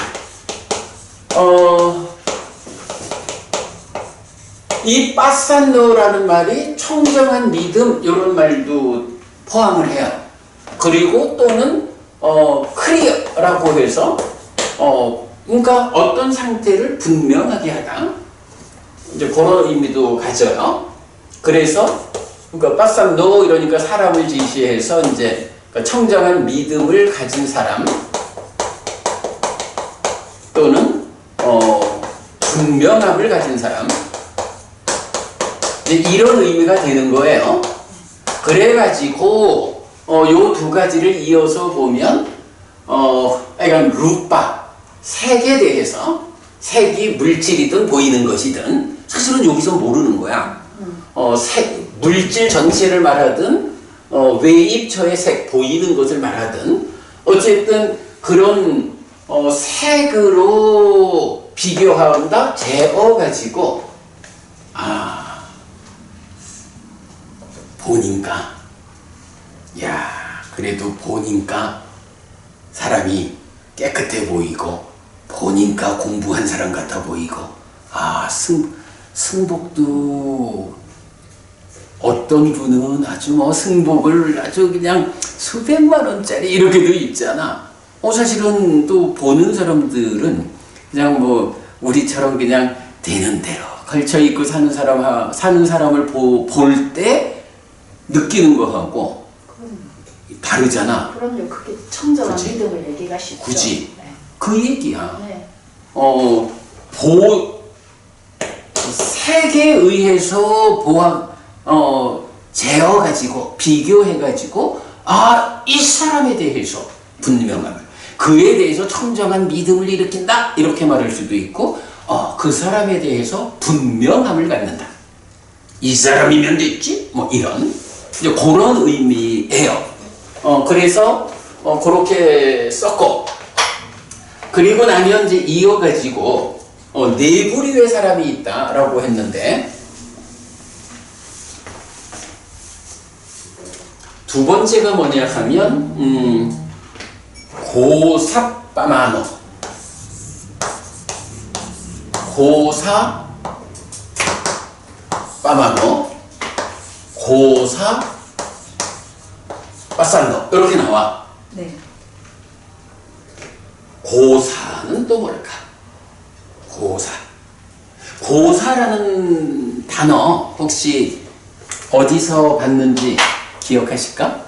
이 빠산노라는 말이 청정한 믿음 이런 말도 포함을 해요. 그리고 또는 클리어라고 해서 그러니까 어떤 상태를 분명하게 하다. 이제 그런 의미도 가져요. 그래서 그러니까 빠산노 이러니까 사람을 지시해서 이제 청정한 믿음을 가진 사람 또는 분명함을 가진 사람 이런 의미가 되는 거예요. 그래가지고 요 두 가지를 이어서 보면 약간 루빠 색에 대해서 색이 물질이든 보이는 것이든 사실은 여기서 모르는 거야. 물질 전체를 말하든 외입처의 색 보이는 것을 말하든 어쨌든 그런 색으로 비교한다 재어가지고 보니까 야 그래도 보니까 사람이 깨끗해 보이고 보니까 공부한 사람 같아 보이고 승복도 어떤 분은 아주 승복을 아주 그냥 수백만 원짜리 이렇게도 입잖아. 사실은 또 보는 사람들은 그냥 우리처럼 그냥 되는 대로 걸쳐 입고 사는 사람을 볼 때 느끼는 거하고 다르잖아. 그럼요. 그게 청정한 그치? 믿음을 얘기가 쉽죠. 굳이 네. 그 얘기야. 네. 색에 의해서 재어가지고 비교해가지고 이 사람에 대해서 분명함을 그에 대해서 청정한 믿음을 일으킨다 이렇게 말할 수도 있고 그 사람에 대해서 분명함을 갖는다. 이 사람이면 됐지? 이런 이제 그런 의미예요. 그래서 그렇게 썼고 그리고 나면 이제 이어가지고 네 부류의 사람이 있다라고 했는데 두 번째가 뭐냐 하면 고사빠마노 고사빠마노 고사빠산노 이렇게 나와. 네. 고사는 또 뭘까? 고사라는 단어 혹시 어디서 봤는지 기억하실까?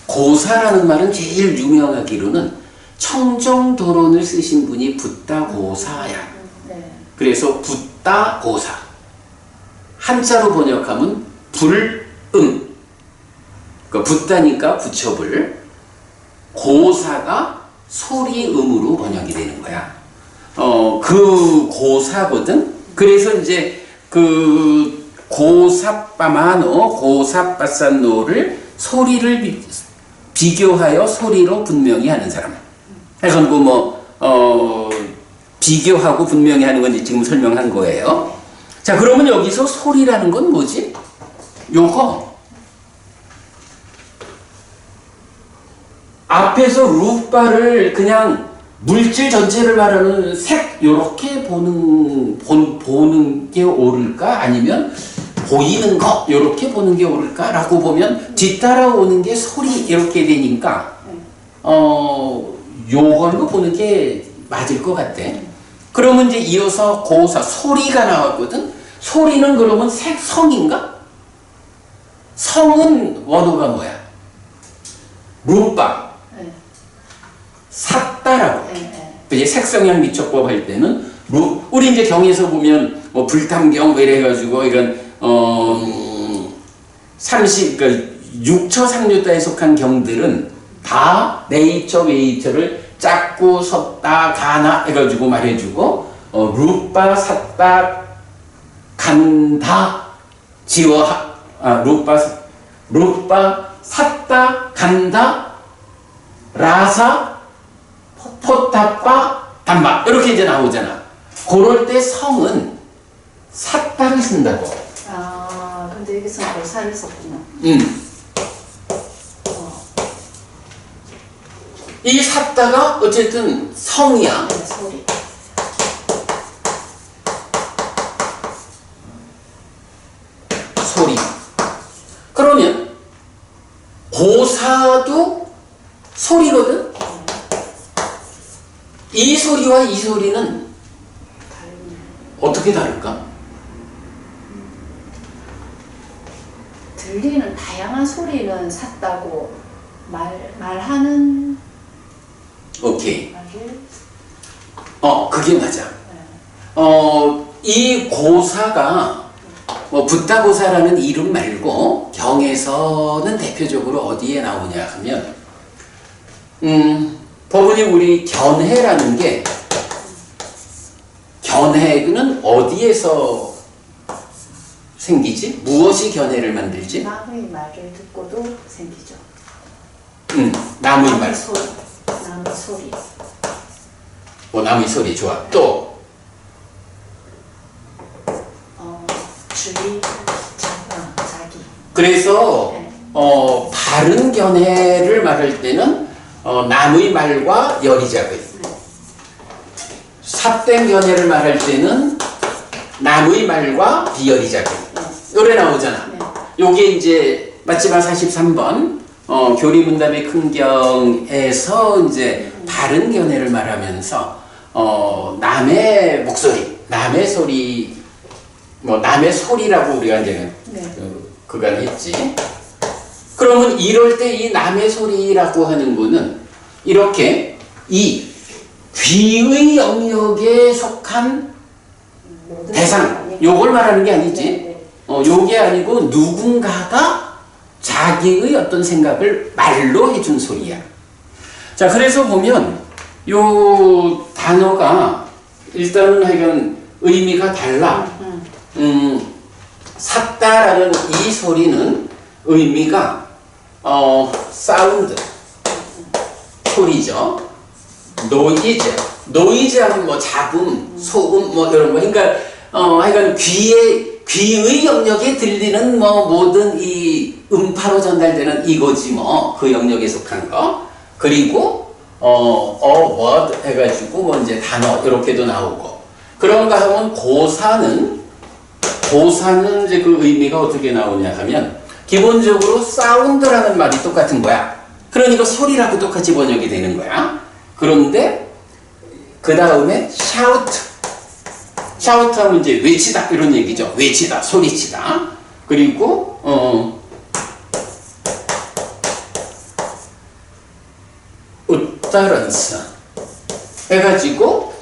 고사라는 말은 제일 유명하기로는 청정도론을 쓰신 분이 붓다고사야. 네. 그래서 붓다고사. 한자로 번역하면 불음. 그러니까 붓다니까 붙여불. 고사가 소리음으로 번역이 되는 거야. 그 고사거든. 그래서 이제 그 고사빠마노, 고사빠산노를 소리를 비교하여 소리로 분명히 하는 사람. 그래서 비교하고 분명히 하는 건 지금 설명한 거예요. 자, 그러면 여기서 소리라는 건 뭐지? 요거. 앞에서 루파를 그냥 물질 전체를 말하는 색 요렇게 보는 게 옳을까? 아니면 보이는 것 요렇게 보는 게 옳을까? 라고 보면 뒤따라오는 게 소리 이렇게 되니까 요걸로 보는 게 맞을 것 같아. 그러면 이제 이어서 고사 소리가 나왔거든. 소리는 그러면 성인가? 성은 원어가 뭐야? 루파. 샀다라고. 이제 색성향 미촉법 할 때는 우리 이제 경에서 보면 불탐경 이래가지고 이런 6처 상류자에 속한 경들은 다 네이처 웨이처를 짝고 섰다 가나 해가지고 말해주고 루빠 샀다 간다 지워 루빠 샀다 간다 라사 포타빠 단바 이렇게 이제 나오잖아. 그럴 때 성은 샀다를 쓴다고. 아, 근데 여기서 고사를 썼구나. 이 샀다가 어쨌든 성이야. 네, 소리. 소리. 그러면 고사도 소리거든. 이 소리와 이 소리는 어떻게 다를까? 들리는 다양한 소리는 샀다고 말하는 오케이. 말을 그게 맞아. 이 고사가 붓다고사라는 이름 말고 경에서는 대표적으로 어디에 나오냐 하면 법원이 우리 견해라는 게 견해는 어디에서 생기지? 무엇이 견해를 만들지? 남의 말을 듣고도 생기죠. 남의 말. 소리. 남의 소리. 남의 소리 좋아. 또 주의, 자기. 그래서 네. 바른 견해를 말할 때는 남의 말과 열이작의 삿된 견해를 말할 때는 남의 말과 비열이작의 요래 나오잖아. 네. 요게 이제 마지막 43번 교리문답의 큰경에서 이제 바른 견해를 말하면서 남의 목소리, 남의 소리, 남의 소리라고 우리가 이제 네. 그간 했지. 그러면 이럴 때 이 남의 소리라고 하는 거는 이렇게 이 귀의 영역에 속한 대상, 요걸 말하는 게 아니지. 네. 요게 아니고 누군가가 자기의 어떤 생각을 말로 해준 소리야. 자, 그래서 보면 요 단어가 일단은 하여간 의미가 달라. 샀다라는 이 소리는 의미가 사운드 소리죠. 노이즈 하면 잡음, 소음 이런 거. 그러니까 하여간 귀의 영역에 들리는 모든 이 음파로 전달되는 이거지 그 영역에 속한 거. 그리고 word 해가지고 이제 단어 이렇게도 나오고. 그런가 하면 고사는 이제 그 의미가 어떻게 나오냐 하면 기본적으로 사운드라는 말이 똑같은 거야. 그러니까 소리라고 똑같이 번역이 되는 거야. 그런데 그 다음에 shout 하면 이제 외치다 이런 얘기죠. 외치다, 소리치다. 그리고 utterance 해가지고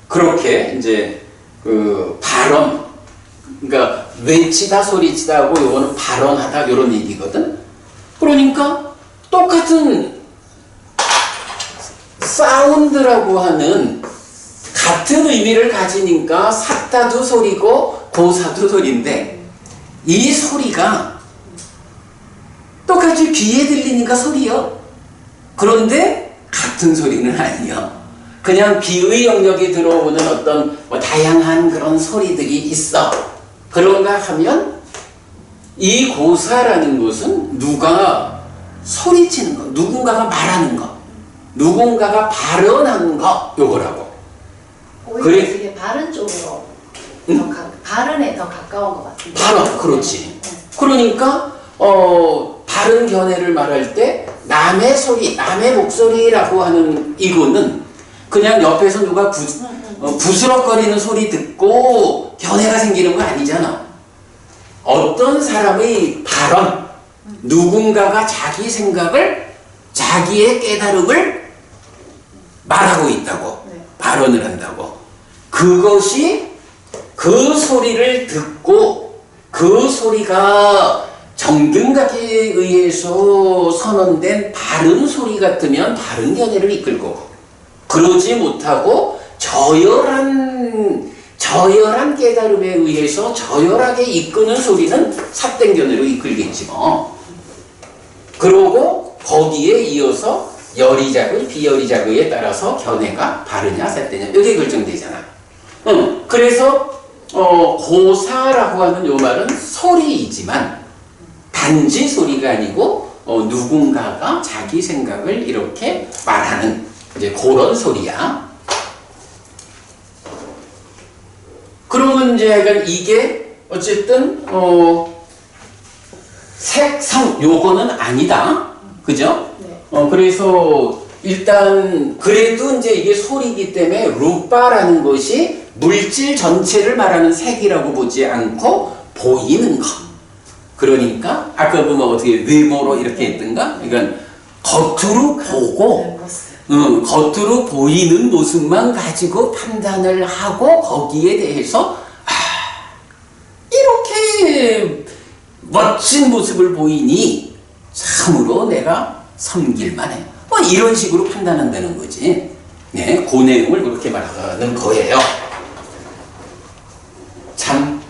그렇게 이제 그 발언, 그러니까 외치다, 소리치다 하고 요거는 발언하다 이런 얘기거든. 그러니까 똑같은 사운드라고 하는 같은 의미를 가지니까 샀다도 소리고 고사도 소리인데 이 소리가 똑같이 귀에 들리니까 소리요. 그런데 같은 소리는 아니요. 그냥 귀의 영역에 들어오는 어떤 다양한 그런 소리들이 있어. 그런가 하면 이 고사라는 것은 누가 소리치는 거, 누군가가 말하는 거, 누군가가 발언하는 거 요거라고. 오히려 그래. 되게 발언 쪽으로 발언에 더 가까운 것 같은데. 발언, 그렇지. 네. 그러니까 바른 견해를 말할 때 남의 소리, 남의 목소리라고 하는 이거는 그냥 옆에서 누가 부스럭거리는 소리 듣고 견해가 생기는 거 아니잖아. 어떤 사람의 발언, 누군가가 자기 생각을, 자기의 깨달음을 말하고 있다고. 네. 발언을 한다고. 그것이 그 소리를 듣고 그 소리가 정등각에 의해서 선언된 바른 소리 같으면 바른 견해를 이끌고, 그러지 못하고 저열한 깨달음에 의해서 저열하게 이끄는 소리는 삿된 견해로 이끌겠지 뭐. 그러고 거기에 이어서 열이작의 비열이작의에 따라서 견해가 바르냐 삿되냐 이게 결정되잖아. 그래서 고사라고 하는 요 말은 소리이지만 단지 소리가 아니고 누군가가 자기 생각을 이렇게 말하는 이제 그런 소리야. 그러면 이제 약간 이게 어쨌든 색성 요거는 아니다. 그죠? 네. 그래서 일단 그래도 이제 이게 소리이기 때문에 루빠라는 것이 물질 전체를 말하는 색이라고 보지 않고 보이는 것. 그러니까 아까 보면 어떻게 외모로 이렇게 했던가? 그러니까 겉으로 보고 겉으로 보이는 모습만 가지고 판단을 하고 거기에 대해서 이렇게 멋진 모습을 보이니 참으로 내가 섬길만해. 뭐 이런 식으로 판단한다는 거지. 네, 그 내용을 그렇게 말하는 거예요. 참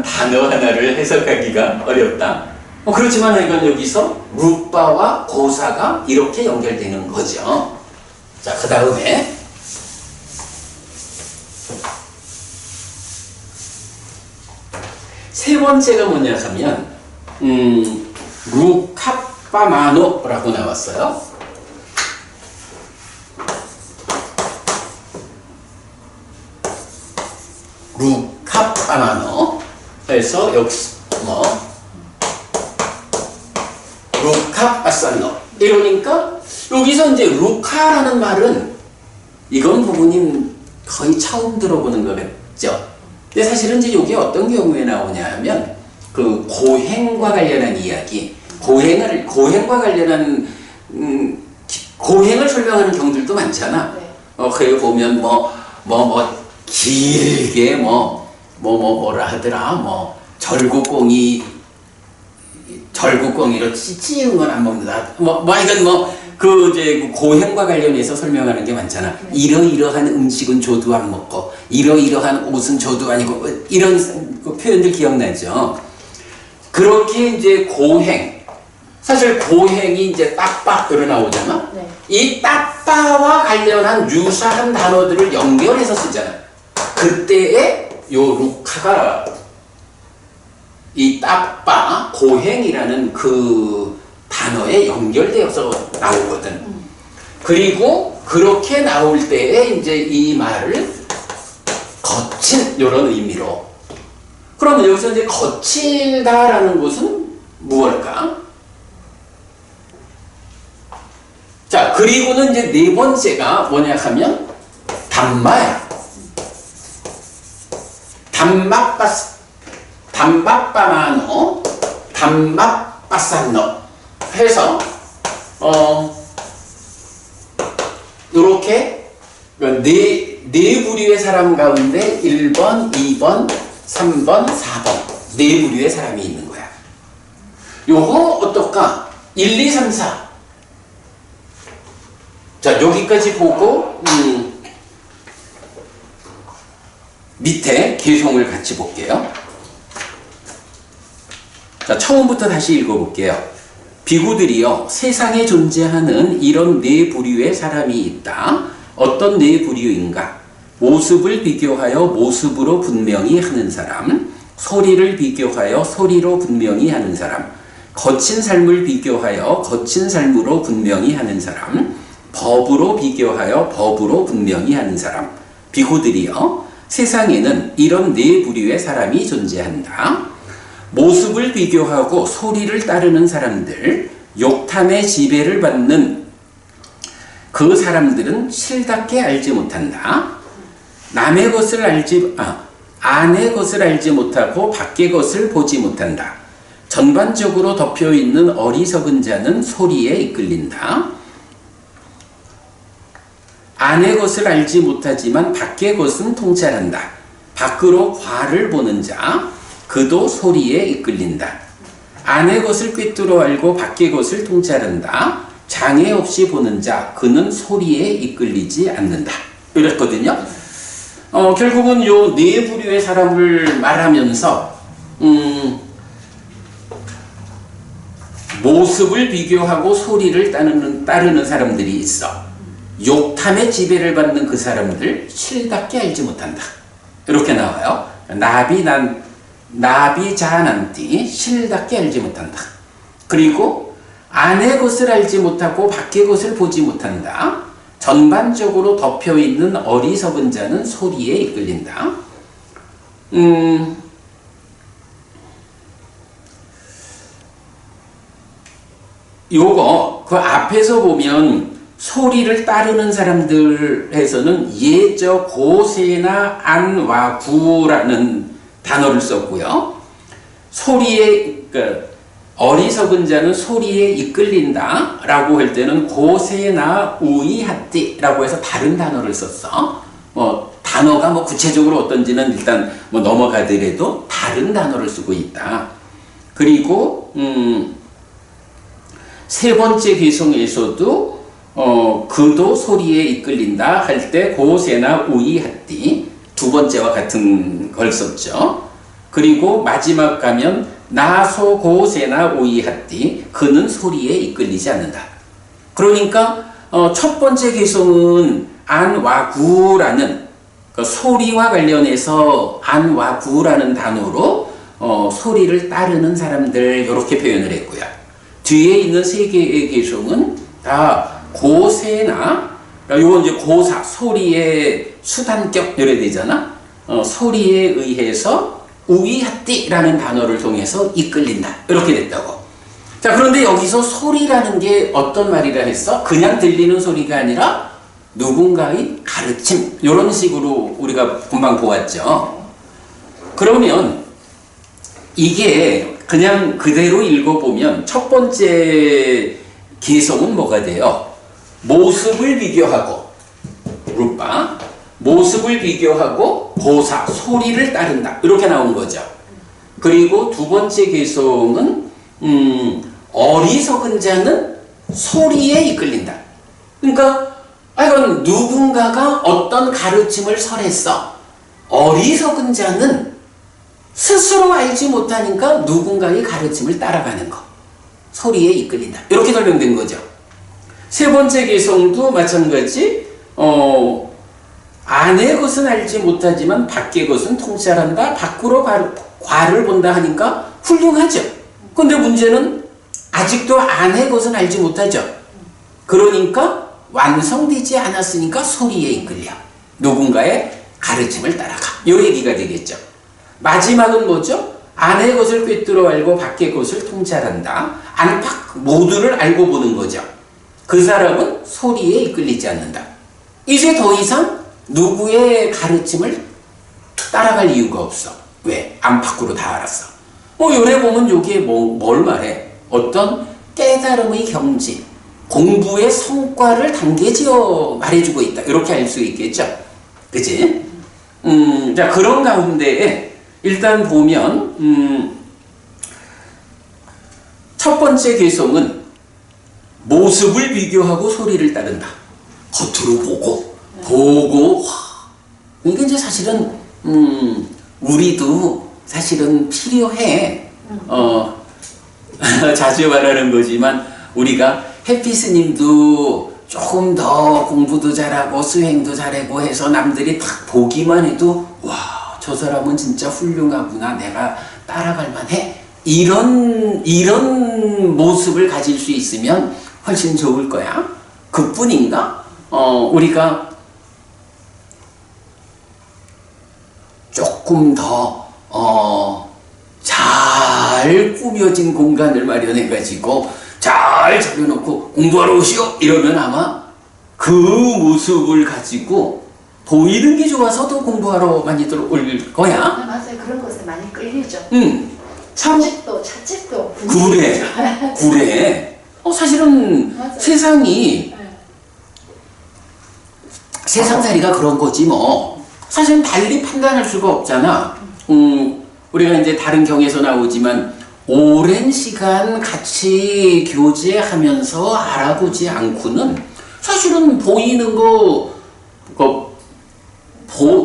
단어 하나를 해석하기가 어렵다. 그렇지만 이건 여기서 루빠와 고사가 이렇게 연결되는 거죠. 자, 그 다음에 세 번째가 뭐냐 하면 루카빠마노라고 나왔어요. 루카빠마노. 그래서 역시 루카빠산노. 이러니까 여기서 이제 루카라는 말은 이건 부모님 거의 처음 들어보는 거겠죠. 근데 사실은 이제 이게 어떤 경우에 나오냐 하면 그 고행과 관련한 이야기, 고행과 관련한 고행을 설명하는 경우들도 많잖아. 네. 그래 보면 길게 뭐라 하더라, 절구꽁이로 찌운 건 안 먹는다. 이건 그 이제 고행과 관련해서 설명하는 게 많잖아. 이러이러한 음식은 저도 안 먹고, 이러이러한 옷은 저도 아니고, 이런 그 표현들 기억나죠? 그렇게 이제 고행. 사실 고행이 이제 따빠으로 나오잖아? 네. 이 따빠와 관련한 유사한 단어들을 연결해서 쓰잖아. 그때에 요 루카가 이 따빠, 고행이라는 그 단어에 연결되어서 나오거든. 그리고 그렇게 나올 때에 이제 이 말을 거친 이런 의미로. 그러면 여기서 이제 거칠다라는 것은 무엇일까? 자, 그리고는 이제 네 번째가 뭐냐 하면 담마야. 담마빠마노, 담마빠산노 해서 요렇게 네 부류의 사람 가운데 1번, 2번, 3번, 4번 네 부류의 사람이 있는 거야. 요거 어떨까? 1, 2, 3, 4. 자, 여기까지 보고 밑에 개송을 같이 볼게요. 자, 처음부터 다시 읽어볼게요. 비구들이여, 세상에 존재하는 이런 네 부류의 사람이 있다. 어떤 네 부류인가? 모습을 비교하여 모습으로 분명히 하는 사람, 소리를 비교하여 소리로 분명히 하는 사람, 거친 삶을 비교하여 거친 삶으로 분명히 하는 사람, 법으로 비교하여 법으로 분명히 하는 사람. 비구들이여, 세상에는 이런 네 부류의 사람이 존재한다. 모습을 비교하고 소리를 따르는 사람들, 욕탐의 지배를 받는 그 사람들은 실답게 알지 못한다. 안의 것을 알지 못하고 밖의 것을 보지 못한다. 전반적으로 덮여있는 어리석은 자는 소리에 이끌린다. 안의 것을 알지 못하지만 밖의 것은 통찰한다. 밖으로 과를 보는 자, 그도 소리에 이끌린다. 안의 것을 꿰뚫어 알고 밖의 것을 통찰한다. 장애 없이 보는 자, 그는 소리에 이끌리지 않는다. 이랬거든요. 결국은 요 네 부류의 사람을 말하면서 모습을 비교하고 소리를 따르는 사람들이 있어. 욕탐의 지배를 받는 그 사람들 실답게 알지 못한다. 이렇게 나와요. 나비자난띠 실답게 알지 못한다. 그리고 안의 것을 알지 못하고 밖의 것을 보지 못한다. 전반적으로 덮여있는 어리석은 자는 소리에 이끌린다. 요거 그 앞에서 보면 소리를 따르는 사람들에서는 예저 고세나 안와 구라는 단어를 썼고요. 소리에 어리석은 자는 소리에 이끌린다 라고 할 때는 고세나 우이하띠라고 해서 다른 단어를 썼어. 단어가 구체적으로 어떤지는 일단 넘어가더라도 다른 단어를 쓰고 있다. 그리고 세 번째 개성에서도 그도 소리에 이끌린다 할 때 고세나 우이하띠 두 번째와 같은 걸 썼죠. 그리고 마지막 가면 나소 고세나 우이하띠 그는 소리에 이끌리지 않는다. 그러니까 첫 번째 개성은 안와구라는 소리와 관련해서 안와구라는 단어로 소리를 따르는 사람들 이렇게 표현을 했고요. 뒤에 있는 세 개의 개성은 다 고세나 요건 이제 고사 소리의 수단격 이래 되잖아. 소리에 의해서 우이하띠라는 단어를 통해서 이끌린다 이렇게 됐다고. 자, 그런데 여기서 소리라는 게 어떤 말이라 했어? 그냥 들리는 소리가 아니라 누군가의 가르침 이런 식으로 우리가 금방 보았죠. 그러면 이게 그냥 그대로 읽어보면 첫 번째 개성은 뭐가 돼요? 모습을 비교하고 루파 모습을 비교하고 보사 소리를 따른다 이렇게 나온 거죠. 그리고 두 번째 개성은 어리석은 자는 소리에 이끌린다. 그러니까 이건 누군가가 어떤 가르침을 설했어. 어리석은 자는 스스로 알지 못하니까 누군가의 가르침을 따라가는 거. 소리에 이끌린다. 이렇게 설명된 거죠. 세 번째 개성도 마찬가지. 안의 것은 알지 못하지만 밖의 것은 통찰한다. 밖으로 과를 본다 하니까 훌륭하죠. 근데 문제는 아직도 안의 것은 알지 못하죠. 그러니까 완성되지 않았으니까 소리에 이끌려. 누군가의 가르침을 따라가. 이 얘기가 되겠죠. 마지막은 뭐죠? 안의 것을 꿰뚫어 알고 밖의 것을 통찰한다. 안팎 모두를 알고 보는 거죠. 그 사람은 소리에 이끌리지 않는다. 이제 더 이상 누구의 가르침을 따라갈 이유가 없어. 왜? 안팎으로 다 알았어. 요래 보면 요게 뭘 말해? 어떤 깨달음의 경지, 공부의 성과를 단계지어 말해주고 있다. 이렇게 알 수 있겠죠. 그치? 자, 그런 가운데에 일단 보면, 첫 번째 개성은 모습을 비교하고 소리를 따른다. 겉으로 보고, 이게 이제 사실은, 우리도 사실은 필요해. 자주 말하는 거지만, 우리가 해피 스님도 조금 더 공부도 잘하고 수행도 잘하고 해서 남들이 딱 보기만 해도, 와, 저 사람은 진짜 훌륭하구나. 내가 따라갈 만해. 이런 모습을 가질 수 있으면 훨씬 좋을 거야. 그뿐인가? 우리가 조금 더 잘 꾸며진 공간을 마련해가지고 잘 차려놓고 공부하러 오시오 이러면 아마 그 모습을 가지고 보이는 게 좋아서 더 공부하러 많이들 올 거야. 맞아요. 그런 것에 많이 끌리죠. 참 차책도 그래. 사실은 맞아요. 세상이 세상살이가 그런 거지 뭐. 사실은 달리 판단할 수가 없잖아. 우리가 이제 다른 경에서 나오지만 오랜 시간 같이 교제하면서 알아보지 않고는 사실은 보이는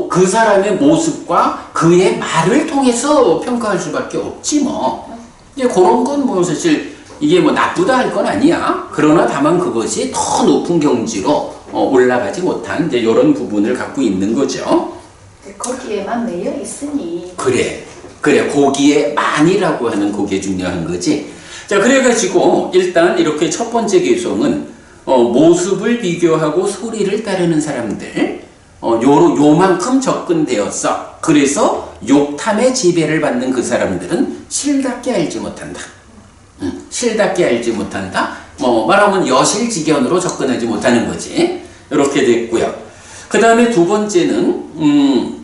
그 사람의 모습과 그의 말을 통해서 평가할 수밖에 없지 뭐. 이제 그런 건 뭐 사실 이게 뭐 나쁘다 할 건 아니야. 그러나 다만 그것이 더 높은 경지로 올라가지 못한 이제 이런 부분을 갖고 있는 거죠. 거기에만 매여 있으니. 그래. 거기에만이라고 하는 그게 중요한 거지. 자, 그래가지고 일단 이렇게 첫 번째 개성은 모습을 비교하고 소리를 따르는 사람들. 요만큼 접근되었어. 그래서 욕탐의 지배를 받는 그 사람들은 실답게 알지 못한다. 실답게 알지 못한다. 말하면 여실직연으로 접근하지 못하는 거지. 이렇게 됐고요. 그 다음에 두 번째는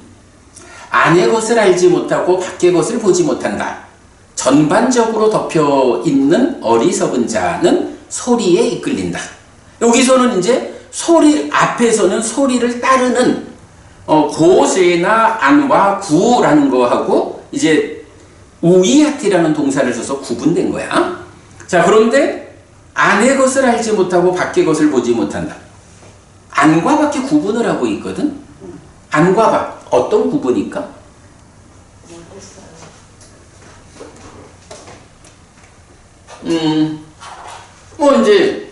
안의 것을 알지 못하고 밖의 것을 보지 못한다. 전반적으로 덮여 있는 어리석은 자는 소리에 이끌린다. 여기서는 이제 앞에서는 소리를 따르는 고세나 안과 구라는 거하고 이제 우이하티라는 동사를 써서 구분된 거야. 자, 그런데 안의 것을 알지 못하고 밖의 것을 보지 못한다. 안과 밖의 구분을 하고 있거든. 안과 밖 어떤 구분일까? 뭐 이제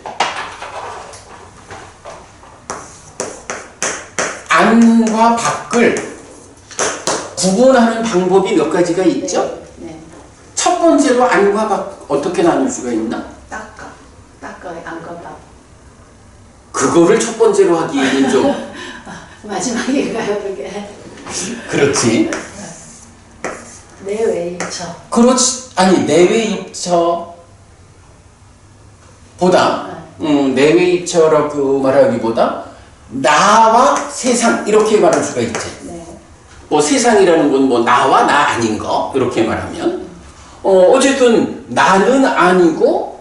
안과 밖을 구분하는 방법이 몇 가지가 있죠? 네. 첫 번째로 안과 밖 어떻게 나눌 수가 있나? 닦아의 안과 밖. 그거를 첫 번째로 하기에는 좀 마지막에 가요, 그게. 그렇지. 내외 입처. 그렇지. 아니 내외 입처 보다 내외 입처라고 말하기보다 나와 세상 이렇게 말할 수가 있지. 네. 뭐 세상이라는 건 뭐 나와 나 아닌 거 이렇게 말하면 어쨌든 나는 아니고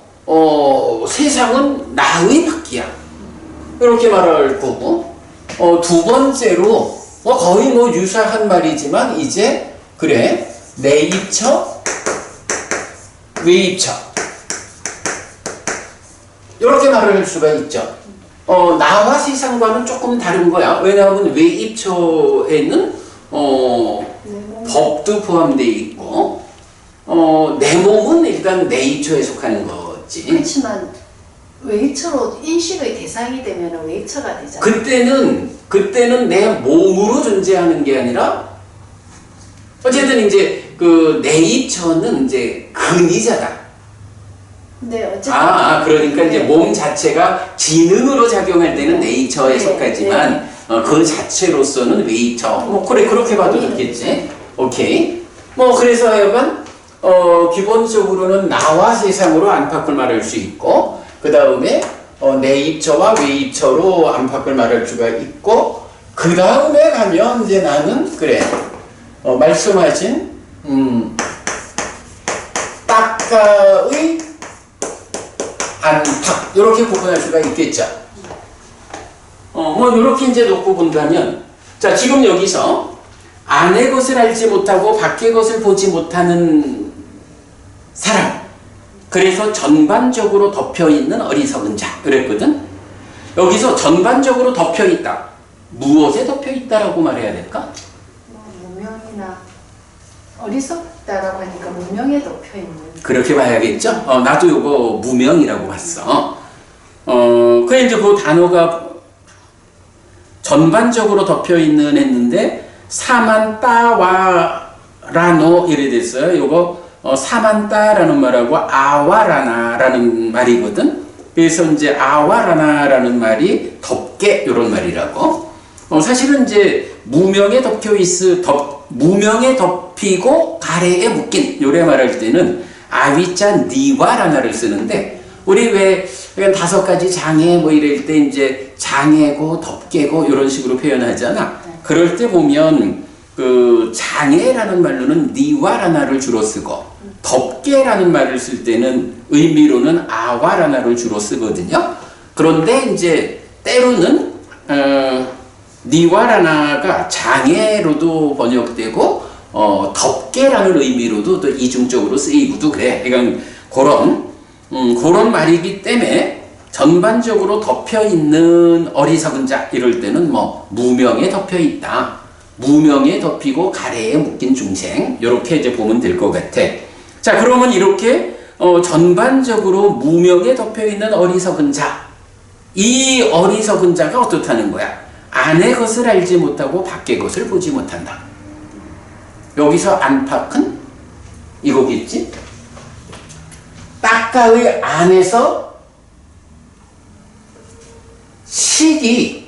세상은 나의 밖이야 이렇게 말할 거고 두 번째로 거의 뭐 유사한 말이지만 이제 그래 내 입처 외 입처 이렇게 말을 할 수가 있죠. 나와 세상과는 조금 다른 거야. 왜냐하면 외 입처에는 법도 포함되어 있고 내 몸은 일단 내 입처에 속하는 거지. 그렇지만 외입처로 인식의 대상이 되면 외입처가 되잖아. 그때는 내 몸으로 존재하는 게 아니라 어쨌든 이제 그 내 입처는 이제 근위자다. 네, 어쨌든. 그러니까 이제 몸 자체가 지능으로 작용할 때는 네이처에 속하지만 그 자체로서는 웨이처. 뭐 그래 그렇게 봐도 좋겠지. 오케이. 뭐 그래서 하여간 기본적으로는 나와 세상으로 안팎을 말할 수 있고 그 다음에 네이처와 웨이처로 안팎을 말할 수가 있고 그 다음에 가면 이제 나는 그래 말씀하신 딱가의 안팎 이렇게 구분할 수가 있겠죠. 뭐 이렇게 이제 놓고 본다면 자 지금 여기서 안의 것을 알지 못하고 밖의 것을 보지 못하는 사람 그래서 전반적으로 덮여있는 어리석은 자 그랬거든. 여기서 전반적으로 덮여있다 무엇에 덮여있다라고 말해야 될까? 무명이나 어리석다라고 하니까 무명에 덮여있는 그렇게 봐야겠죠? 나도 요거 무명이라고 봤어. 그래 이제 그 단어가 전반적으로 덮여있는 했는데 사만따와 라노 이래 됐어요. 요거 사만따라는 말하고 아와라나라는 말이거든. 그래서 이제 아와라나라는 말이 덮게 요런 말이라고. 사실은 이제 무명에 무명에 덮이고 가래에 묶인 요래 말할 때는 아위자 니와라나를 쓰는데 우리 왜 5가지 장애 뭐 이럴 때 이제 장애고 덮개고 이런 식으로 표현하잖아. 그럴 때 보면 그 장애라는 말로는 니와라나를 주로 쓰고 덮개라는 말을 쓸 때는 의미로는 아와라나를 주로 쓰거든요. 그런데 이제 때로는 니와라나가 장애로도 번역되고 덮개라는 의미로도 또 이중적으로 쓰이고도 그래. 그러니까 그런 말이기 때문에 전반적으로 덮여 있는 어리석은 자 이럴 때는 뭐 무명에 덮여 있다. 무명에 덮이고 가래에 묶인 중생 이렇게 이제 보면 될 것 같아. 자, 그러면 이렇게 전반적으로 무명에 덮여 있는 어리석은 자, 이 어리석은 자가 어떻다는 거야? 안의 것을 알지 못하고 밖의 것을 보지 못한다. 여기서 안팎은 이거겠지? 딱가의 안에서 식이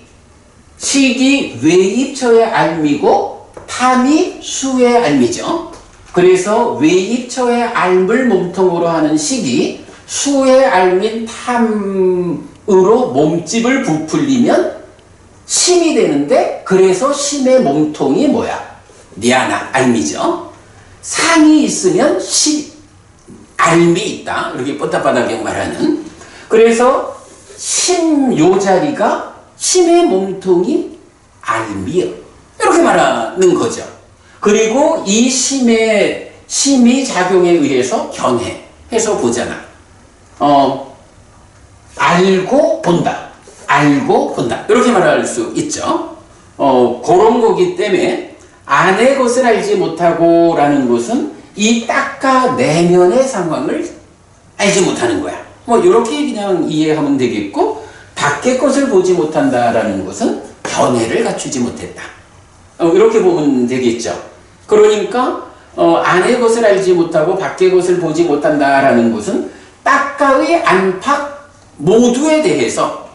외입처의 알미고 탐이 수의 알미죠. 그래서 외입처의 알을 몸통으로 하는 식이 수의 알민 탐으로 몸집을 부풀리면 심이 되는데, 그래서 심의 몸통이 뭐야? 니아나, 알미죠. 상이 있으면 알미 있다. 이렇게 뻗다바닥에 말하는. 그래서 요 자리가 심의 몸통이 알미요. 이렇게 말하는 거죠. 그리고 이 심이 작용에 의해서 견해해서 보잖아. 알고 본다. 알고 본다. 이렇게 말할 수 있죠. 그런 거기 때문에 안의 것을 알지 못하고 라는 것은 이 딱가 내면의 상황을 알지 못하는 거야. 뭐 이렇게 그냥 이해하면 되겠고, 밖의 것을 보지 못한다라는 것은 견해를 갖추지 못했다. 이렇게 보면 되겠죠. 그러니까 안의 것을 알지 못하고 밖의 것을 보지 못한다라는 것은 딱가의 안팎 모두에 대해서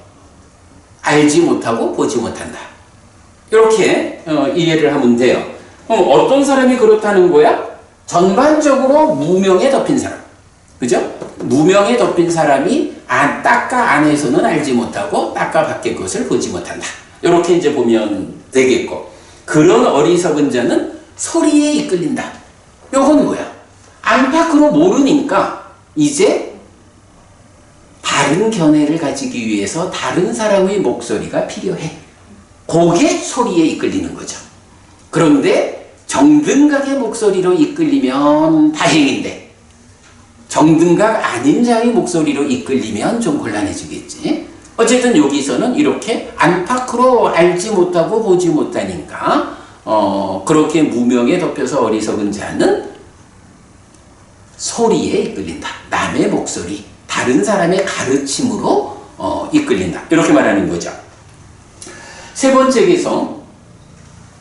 알지 못하고 보지 못한다. 이렇게 이해를 하면 돼요. 어떤 사람이 그렇다는 거야? 전반적으로 무명에 덮인 사람. 그죠? 무명에 덮인 사람이 딱가 안에서는 알지 못하고 딱가 밖의 것을 보지 못한다. 이렇게 이제 보면 되겠고, 그런 어리석은 자는 소리에 이끌린다. 이건 뭐야? 안팎으로 모르니까 이제 다른 견해를 가지기 위해서 다른 사람의 목소리가 필요해. 그게 소리에 이끌리는 거죠. 그런데 정등각의 목소리로 이끌리면 다행인데, 정등각 아닌 자의 목소리로 이끌리면 좀 곤란해지겠지. 어쨌든 여기서는 이렇게 안팎으로 알지 못하고 보지 못하니까 그렇게 무명에 덮여서 어리석은 자는 소리에 이끌린다. 남의 목소리, 다른 사람의 가르침으로 이끌린다. 이렇게 말하는 거죠. 세 번째에서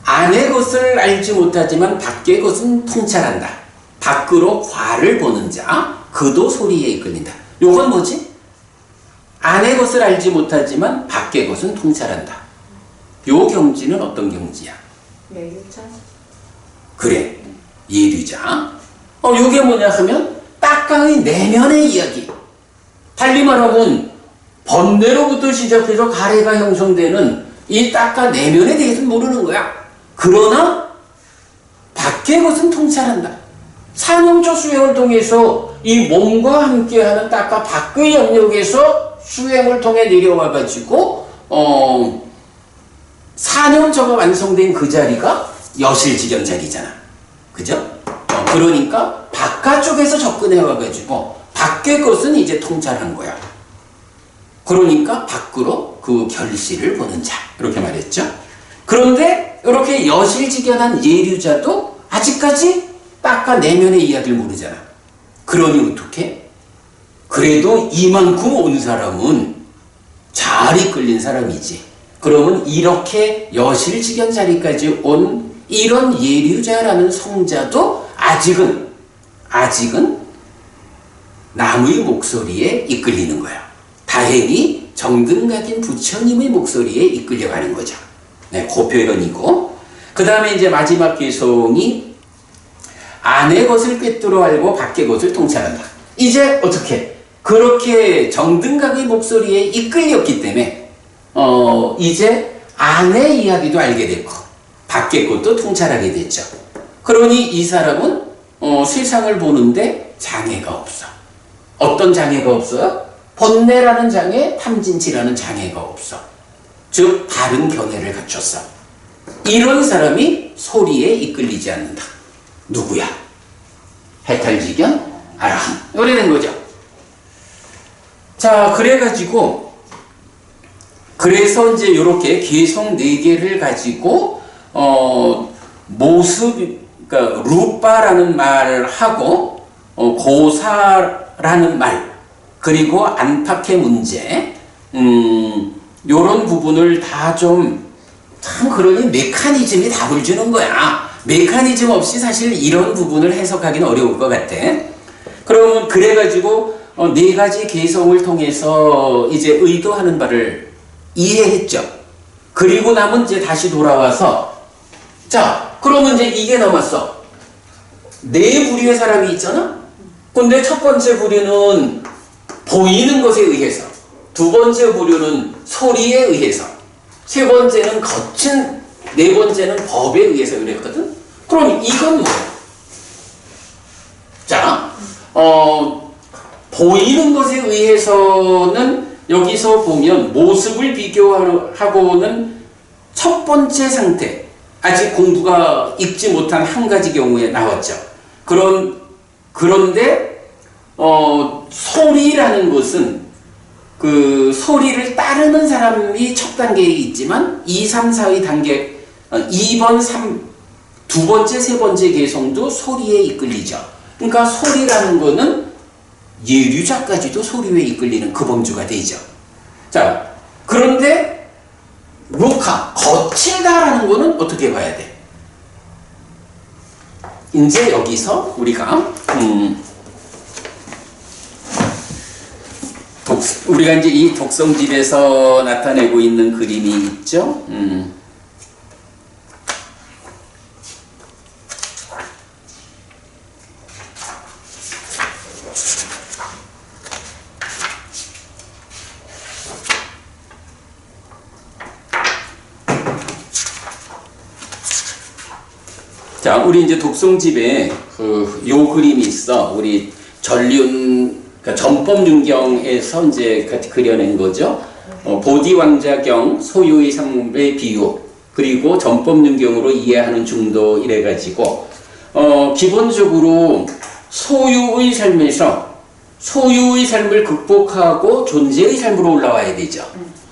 안의 것을 알지 못하지만 밖의 것은 통찰한다. 밖으로 과를 보는 자, 그도 소리에 이끌린다. 요건 뭐지? 안의 것을 알지 못하지만 밖의 것은 통찰한다. 요 경지는 어떤 경지야? 예류자. 그래, 예류자. 요게 뭐냐 하면 딱강의 내면의 이야기. 달리 말하면 번뇌로부터 시작해서 가래가 형성되는 이 딱가 내면에 대해서는 모르는 거야. 그러나 밖의 것은 통찰한다. 삼형조 수행을 통해서 이 몸과 함께하는 딱가 밖의 영역에서 수행을 통해 내려와가지고 사념조가 완성된 그 자리가 여실지견 자리잖아. 그죠? 그러니까 바깥쪽에서 접근해와가지고 밖의 것은 이제 통찰한 거야. 그러니까 밖으로 그 결실을 보는 자, 이렇게 말했죠. 그런데 이렇게 여실지견한 예류자도 아직까지 딱가 내면의 이야기를 모르잖아. 그러니 어떻게? 그래도 이만큼 온 사람은 잘 이끌린 사람이지. 그러면 이렇게 여실지견 자리까지 온 이런 예류자라는 성자도 아직은 남의 목소리에 이끌리는 거야. 다행히 정등각인 부처님의 목소리에 이끌려가는 거죠. 네, 그 표현이고, 그 다음에 이제 마지막 개성이 안의 것을 꿰뚫어 알고 밖의 것을 통찰한다. 이제 어떻게? 그렇게 정등각의 목소리에 이끌렸기 때문에 이제 안의 이야기도 알게 됐고 밖의 것도 통찰하게 됐죠. 그러니 이 사람은 세상을 보는데 장애가 없어. 어떤 장애가 없어요? 번뇌라는 장애, 탐진치라는 장애가 없어. 즉 다른 견해를 갖췄어. 이런 사람이 소리에 이끌리지 않는다. 누구야? 해탈지견? 아라한. 이러는 거죠. 자, 그래가지고, 그래서 이제 이렇게 개성 4개를 가지고, 모습, 그러니까, 루빠라는 말을 하고, 고사라는 말, 그리고 안팎의 문제, 요런 부분을 다 참 그러니 메커니즘이 답을 주는 거야. 메커니즘 없이 사실 이런 부분을 해석하기는 어려울 것 같아. 그러면 그래가지고 4가지 개성을 통해서 이제 의도하는 바를 이해했죠. 그리고 나면 이제 다시 돌아와서 자, 그러면 이제 이게 남았어. 4부류의 사람이 있잖아? 근데 첫 번째 부류는 보이는 것에 의해서, 두 번째 부류는 소리에 의해서, 세 번째는 거친, 네 번째는 법에 의해서 그랬거든? 그럼 이건 뭐야? 자, 보이는 것에 의해서는 여기서 보면 모습을 비교하고는 첫 번째 상태, 아직 공부가 익지 못한 한 가지 경우에 나왔죠. 그런데 소리라는 것은 그 소리를 따르는 사람이 첫 단계에 있지만 2, 3, 4의 단계 2번, 2 번째, 세 번째 개성도 소리에 이끌리죠. 그러니까 소리라는 거는 예류자까지도 소리에 이끌리는 그 범주가 되죠. 자, 그런데 루카, 거칠다라는 거는 어떻게 봐야 돼? 이제 여기서 우리가 우리가 이제 이 독성집에서 나타내고 있는 그림이 있죠. 자, 우리 이제 독성집에 요 그림이 있어. 우리 그러니까 전법윤경에서 이제 그려낸 거죠. 보디왕자경, 소유의 삶의 비유, 그리고 전법윤경으로 이해하는 중도 이래가지고, 기본적으로 소유의 삶에서 소유의 삶을 극복하고 존재의 삶으로 올라와야 되죠.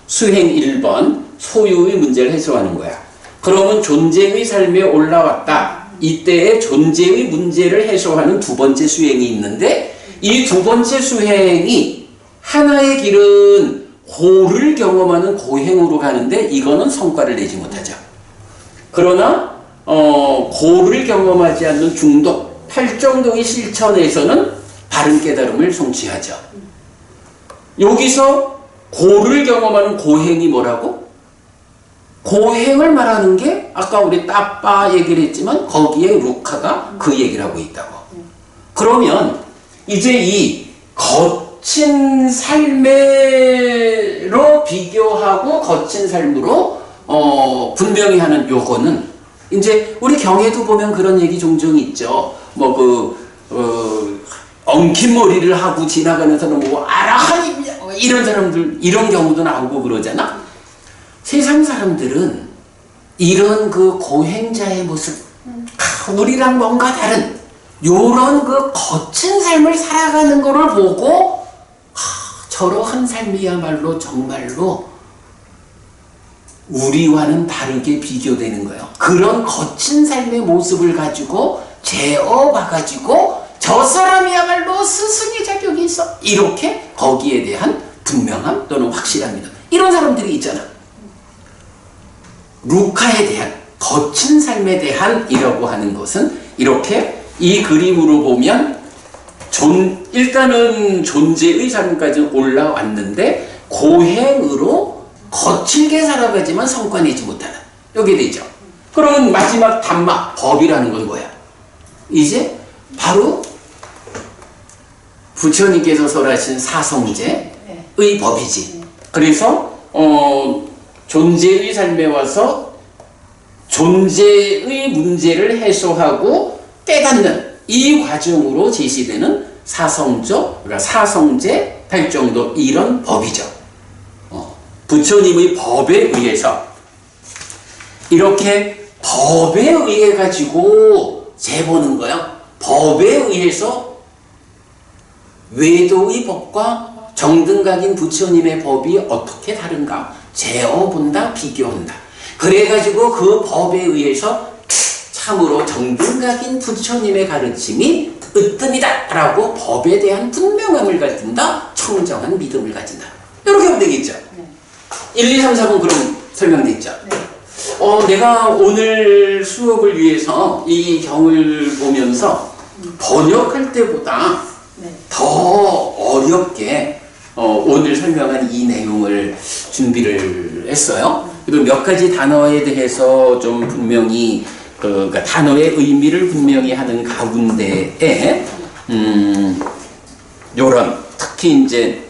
수행 1번, 소유의 문제를 해소하는 거야. 그러면 존재의 삶에 올라왔다. 이때에 존재의 문제를 해소하는 두 번째 수행이 있는데, 이 두 번째 수행이 하나의 길은 고를 경험하는 고행으로 가는데 이거는 성과를 내지 못하죠. 그러나 고를 경험하지 않는 중독, 팔정동의 실천에서는 바른 깨달음을 성취하죠. 여기서 고를 경험하는 고행이 뭐라고? 고행을 말하는 게 아까 우리 따빠 얘기를 했지만 거기에 루카가 그 얘기를 하고 있다고. 그러면 이제 이 거친 삶으로 비교하고 거친 삶으로 분명히 하는 요거는 이제 우리 경에도 보면 그런 얘기 종종 있죠. 엉킨 머리를 하고 지나가는 사람 보고 아라하니 이런 사람들 이런 경우도 나오고 그러잖아. 세상 사람들은 이런 그 고행자의 모습, 우리랑 뭔가 다른 요런 그 거친 삶을 살아가는 거를 보고 저러한 삶이야말로 정말로 우리와는 다르게 비교되는 거예요. 그런 거친 삶의 모습을 가지고 재어봐가지고 저 사람이야말로 스승의 자격이 있어. 이렇게 거기에 대한 분명함 또는 확실한 믿음. 이런 사람들이 있잖아. 루카에 대한 거친 삶에 대한 이라고 하는 것은 이렇게 이 그림으로 보면 일단은 존재의 삶까지 올라왔는데 고행으로 거칠게 살아가지만 성과 내지 못하는 여기 되죠. 그러면 마지막 담마 법이라는 건 뭐야? 이제 바로 부처님께서 설하신 사성제의 법이지. 그래서 존재의 삶에 와서 존재의 문제를 해소하고 깨닫는 이 과정으로 제시되는 사성조, 그러니까 사성제, 팔정도 이런 법이죠. 부처님의 법에 의해서 이렇게 법에 의해 가지고 재보는 거요. 법에 의해서 외도의 법과 정등각인 부처님의 법이 어떻게 다른가 재어본다, 비교한다. 그래가지고 그 법에 의해서 참으로 정등각인 부처님의 가르침이 으뜸이다 라고 법에 대한 분명함을 가진다, 청정한 믿음을 가진다. 이렇게 하면 되겠죠. 네. 1, 2, 3, 4번 그럼 설명됐죠. 네. 내가 오늘 수업을 위해서 이 경을 보면서 번역할 때보다 네. 더 어렵게 오늘 설명한 이 내용을 준비를 했어요. 그리고 몇 가지 단어에 대해서 좀 분명히 그러니까 단어의 의미를 분명히 하는 가운데에 요런 특히 이제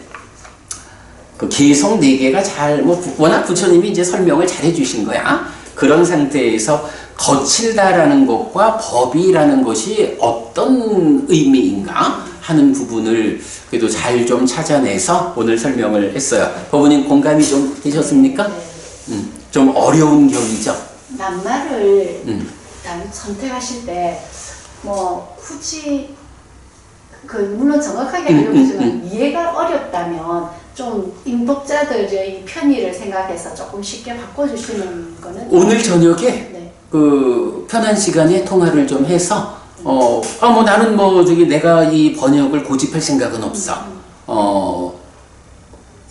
그 개성 4개가 워낙 부처님이 이제 설명을 잘 해주신 거야. 그런 상태에서 거칠다라는 것과 법이라는 것이 어떤 의미인가 하는 부분을 그래도 잘 좀 찾아내서 오늘 설명을 했어요. 법원님 공감이 좀 되셨습니까? 네. 좀 어려운 경이죠. 낱말을 선택하실 때 뭐 굳이 물론 정확하게 알려주지만 이해가 어렵다면 좀 임독자들의 편의를 생각해서 조금 쉽게 바꿔주시는 거는 오늘 저녁에 네. 그 편한 시간에 통화를 좀 해서 나는 내가 이 번역을 고집할 생각은 없어.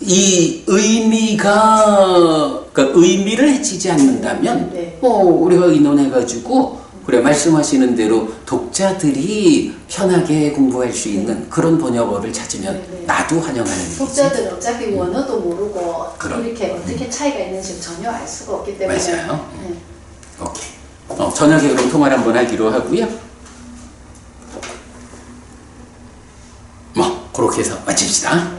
이 의미가 그러니까 의미를 해치지 않는다면 네. 우리가 의논해가지고 그래 말씀하시는 대로 독자들이 편하게 공부할 수 있는 그런 번역어를 찾으면 네. 나도 환영하는 일이지. 독자들은 어차피 원어도 모르고 그럼. 이렇게 어떻게 차이가 있는지 전혀 알 수가 없기 때문에 맞아요. 네. 오케이. 저녁에 그럼 통화를 한번 하기로 하고요. 그렇게 해서 마칩시다.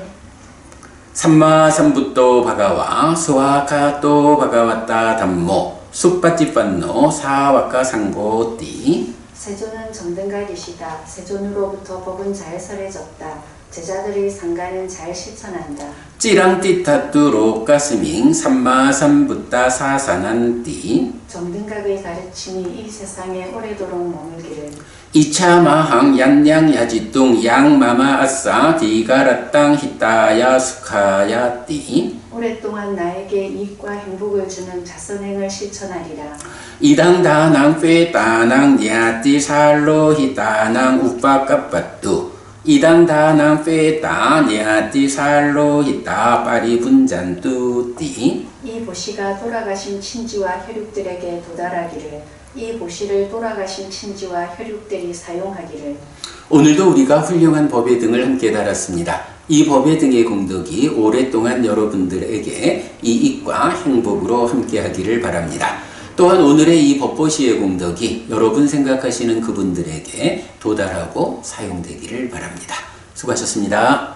삼마삼부토 바가와 스와카토 바가와타 담모 숫바티판노 사와카 상고띠. 세존은 정등각이시다. 세존으로부터 법은 잘 설해졌다. 제자들의 상가는 잘 실천한다. 찌랑띠타뚜 로까스밍 삼마삼부타 사사난띠. 정등각의 가르침이 이 세상에 오래도록 머물기를. 이차마항 얀양야지뚱 양마마아싸 디가라땅 히타야 수카야띠. 오랫동안 나에게 이익과 행복을 주는 자선행을 실천하리라. 이당다낭 페따낭 냐띠 살로 히타낭 우빠까빠뚜. 이당다낭 페따 냐띠 살로 히타 파리분잔뚜띠. 이 보시가 돌아가신 친지와 혈육들에게 도달하기를. 이 보시를 돌아가신 친지와 혈육들이 사용하기를. 오늘도 우리가 훌륭한 법의 등을 함께 달았습니다. 이 법의 등의 공덕이 오랫동안 여러분들에게 이익과 행복으로 함께 하기를 바랍니다. 또한 오늘의 이 법보시의 공덕이 여러분 생각하시는 그분들에게 도달하고 사용되기를 바랍니다. 수고하셨습니다.